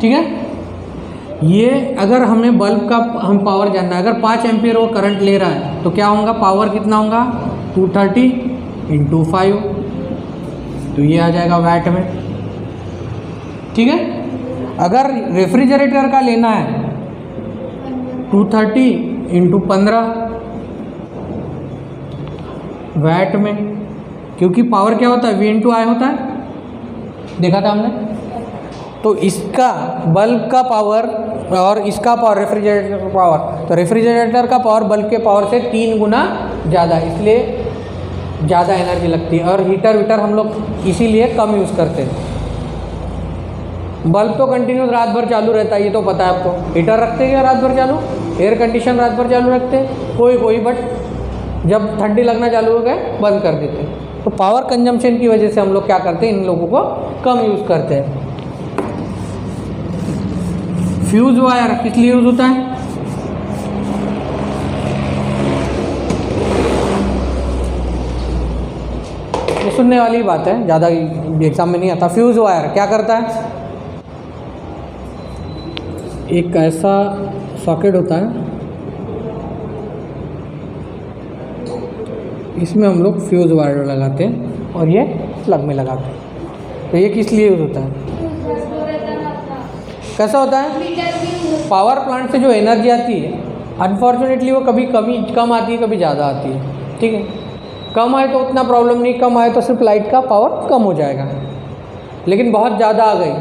ठीक है। ये अगर हमें बल्ब का हम पावर जानना है, अगर 5 एम्पियर वो करंट ले रहा है तो क्या होगा? पावर कितना होगा? 230 × 5, तो ये आ जाएगा वाट में। ठीक है। अगर रेफ्रिजरेटर का लेना है 230 × 15 वाट में, क्योंकि पावर क्या होता है? V × I होता है, देखा था हमने। तो इसका बल्ब का पावर और इसका पावर, रेफ्रिजरेटर का पावर, तो रेफ्रिजरेटर का पावर बल्ब के पावर से 3 गुना ज़्यादा, इसलिए ज़्यादा एनर्जी लगती है। और हीटर वीटर हम लोग इसीलिए कम यूज़ करते हैं। बल्ब तो कंटिन्यूस रात भर चालू रहता है, ये तो पता है आपको। हीटर रखते हैं क्या रात भर चालू? एयर कंडीशन रात भर चालू रखते हैं, कोई बट जब ठंडी लगना चालू हो गए बंद कर देते हैं। तो पावर कंजम्पशन की वजह से हम लोग क्या करते हैं, इन लोगों को कम यूज़ करते हैं। फ्यूज वायर किस लिए यूज़ होता है? ये सुनने वाली बात है, ज़्यादा एग्जाम में नहीं आता। फ्यूज वायर क्या करता है? एक ऐसा सॉकेट होता है, इसमें हम लोग फ्यूज वायर लगाते हैं और ये प्लग में लगाते हैं। तो ये किस लिए यूज़ होता है? कैसा होता है? पावर प्लांट से जो एनर्जी आती है, अनफॉर्चुनेटली वो कभी कम आती है, कभी ज़्यादा आती है। ठीक है, कम आए तो उतना प्रॉब्लम नहीं, कम आए तो सिर्फ लाइट का पावर कम हो जाएगा। लेकिन बहुत ज़्यादा आ गई,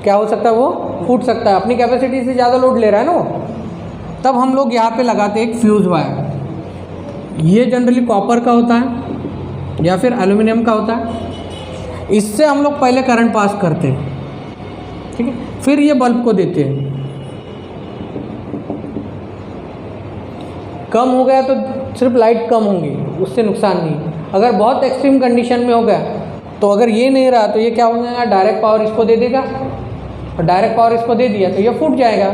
क्या हो सकता है? वो फूट सकता है, अपनी कैपेसिटी से ज़्यादा लोड ले रहा है ना वो। तब हम लोग यहाँ पे लगाते हैं एक फ्यूज़ वायर। ये जनरली कॉपर का होता है या फिर एल्यूमिनियम का होता है। इससे हम लोग पहले करंट पास करते हैं, ठीक है, फिर ये बल्ब को देते हैं। कम हो गया तो सिर्फ लाइट कम होंगी, उससे नुकसान नहीं। अगर बहुत एक्सट्रीम कंडीशन में हो गया तो अगर ये नहीं रहा तो ये क्या हो जाएगा, डायरेक्ट पावर इसको दे देगा, और डायरेक्ट पावर इसको दे दिया तो ये फूट जाएगा।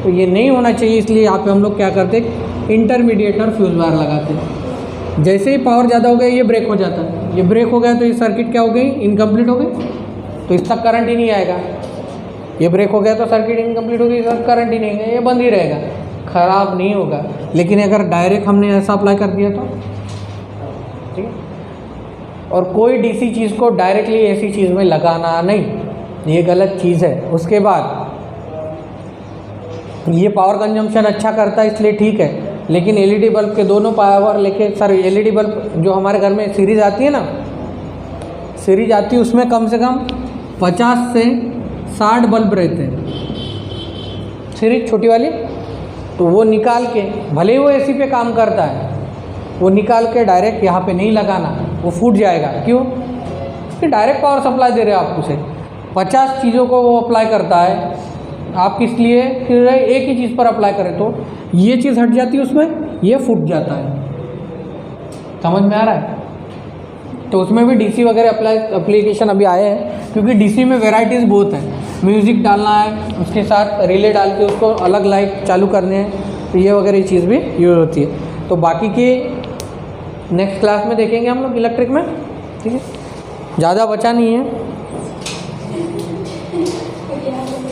तो ये नहीं होना चाहिए, इसलिए यहाँ पे हम लोग क्या करते हैं, इंटरमीडिएटर फ्यूज वायर लगाते हैं। जैसे ही पावर ज़्यादा हो गया ये ब्रेक हो जाता है, ये ब्रेक हो गया तो ये सर्किट क्या हो गई, इनकम्प्लीट हो गई, तो इस तक करंट ही नहीं आएगा। ये ब्रेक हो गया तो सर्किट इनकम्प्लीट हो गई, सब करंट ही नहीं है, ये बंद ही रहेगा, ख़राब नहीं होगा। लेकिन अगर डायरेक्ट हमने ऐसा अप्लाई कर दिया तो ठीक है। और कोई डीसी चीज़ को डायरेक्टली ऐसी चीज़ में लगाना नहीं, ये गलत चीज़ है। उसके बाद ये पावर कंजम्पशन अच्छा करता है इसलिए ठीक है, लेकिन एलईडी बल्ब के दोनों पावर लेके, सर एलईडी बल्ब जो हमारे घर में सीरीज़ आती है ना, सीरीज आती है, उसमें कम से कम 50 से 60 बल्ब रहते हैं, सीरीज छोटी वाली। तो वो निकाल के, भले ही वो एसी पे काम करता है, वो निकाल के डायरेक्ट यहाँ पे नहीं लगाना, वो फूट जाएगा। क्यों? कि डायरेक्ट पावर सप्लाई दे रहे हैं आप उसे। 50 चीज़ों को वो अप्लाई करता है, आप किस लिए कि एक ही चीज़ पर अप्लाई करें तो ये चीज़ हट जाती है उसमें, ये फूट जाता है। समझ में आ रहा है? तो उसमें भी डीसी वगैरह एप्लीकेशन अभी आए हैं, क्योंकि डीसी में वेराइटीज़ बहुत हैं। म्यूज़िक डालना है, उसके साथ रिले डाल के उसको अलग लाइट चालू करने हैं, तो ये वगैरह चीज़ भी यूज़ होती है। तो बाकी के नेक्स्ट क्लास में देखेंगे हम लोग इलेक्ट्रिक में, ठीक है। ज़्यादा बचा नहीं है,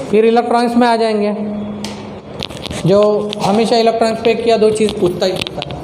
फिर इलेक्ट्रॉनिक्स में आ जाएंगे। जो हमेशा इलेक्ट्रॉनिक्स पे किया 2 चीज़ पूछता ही पूछता है।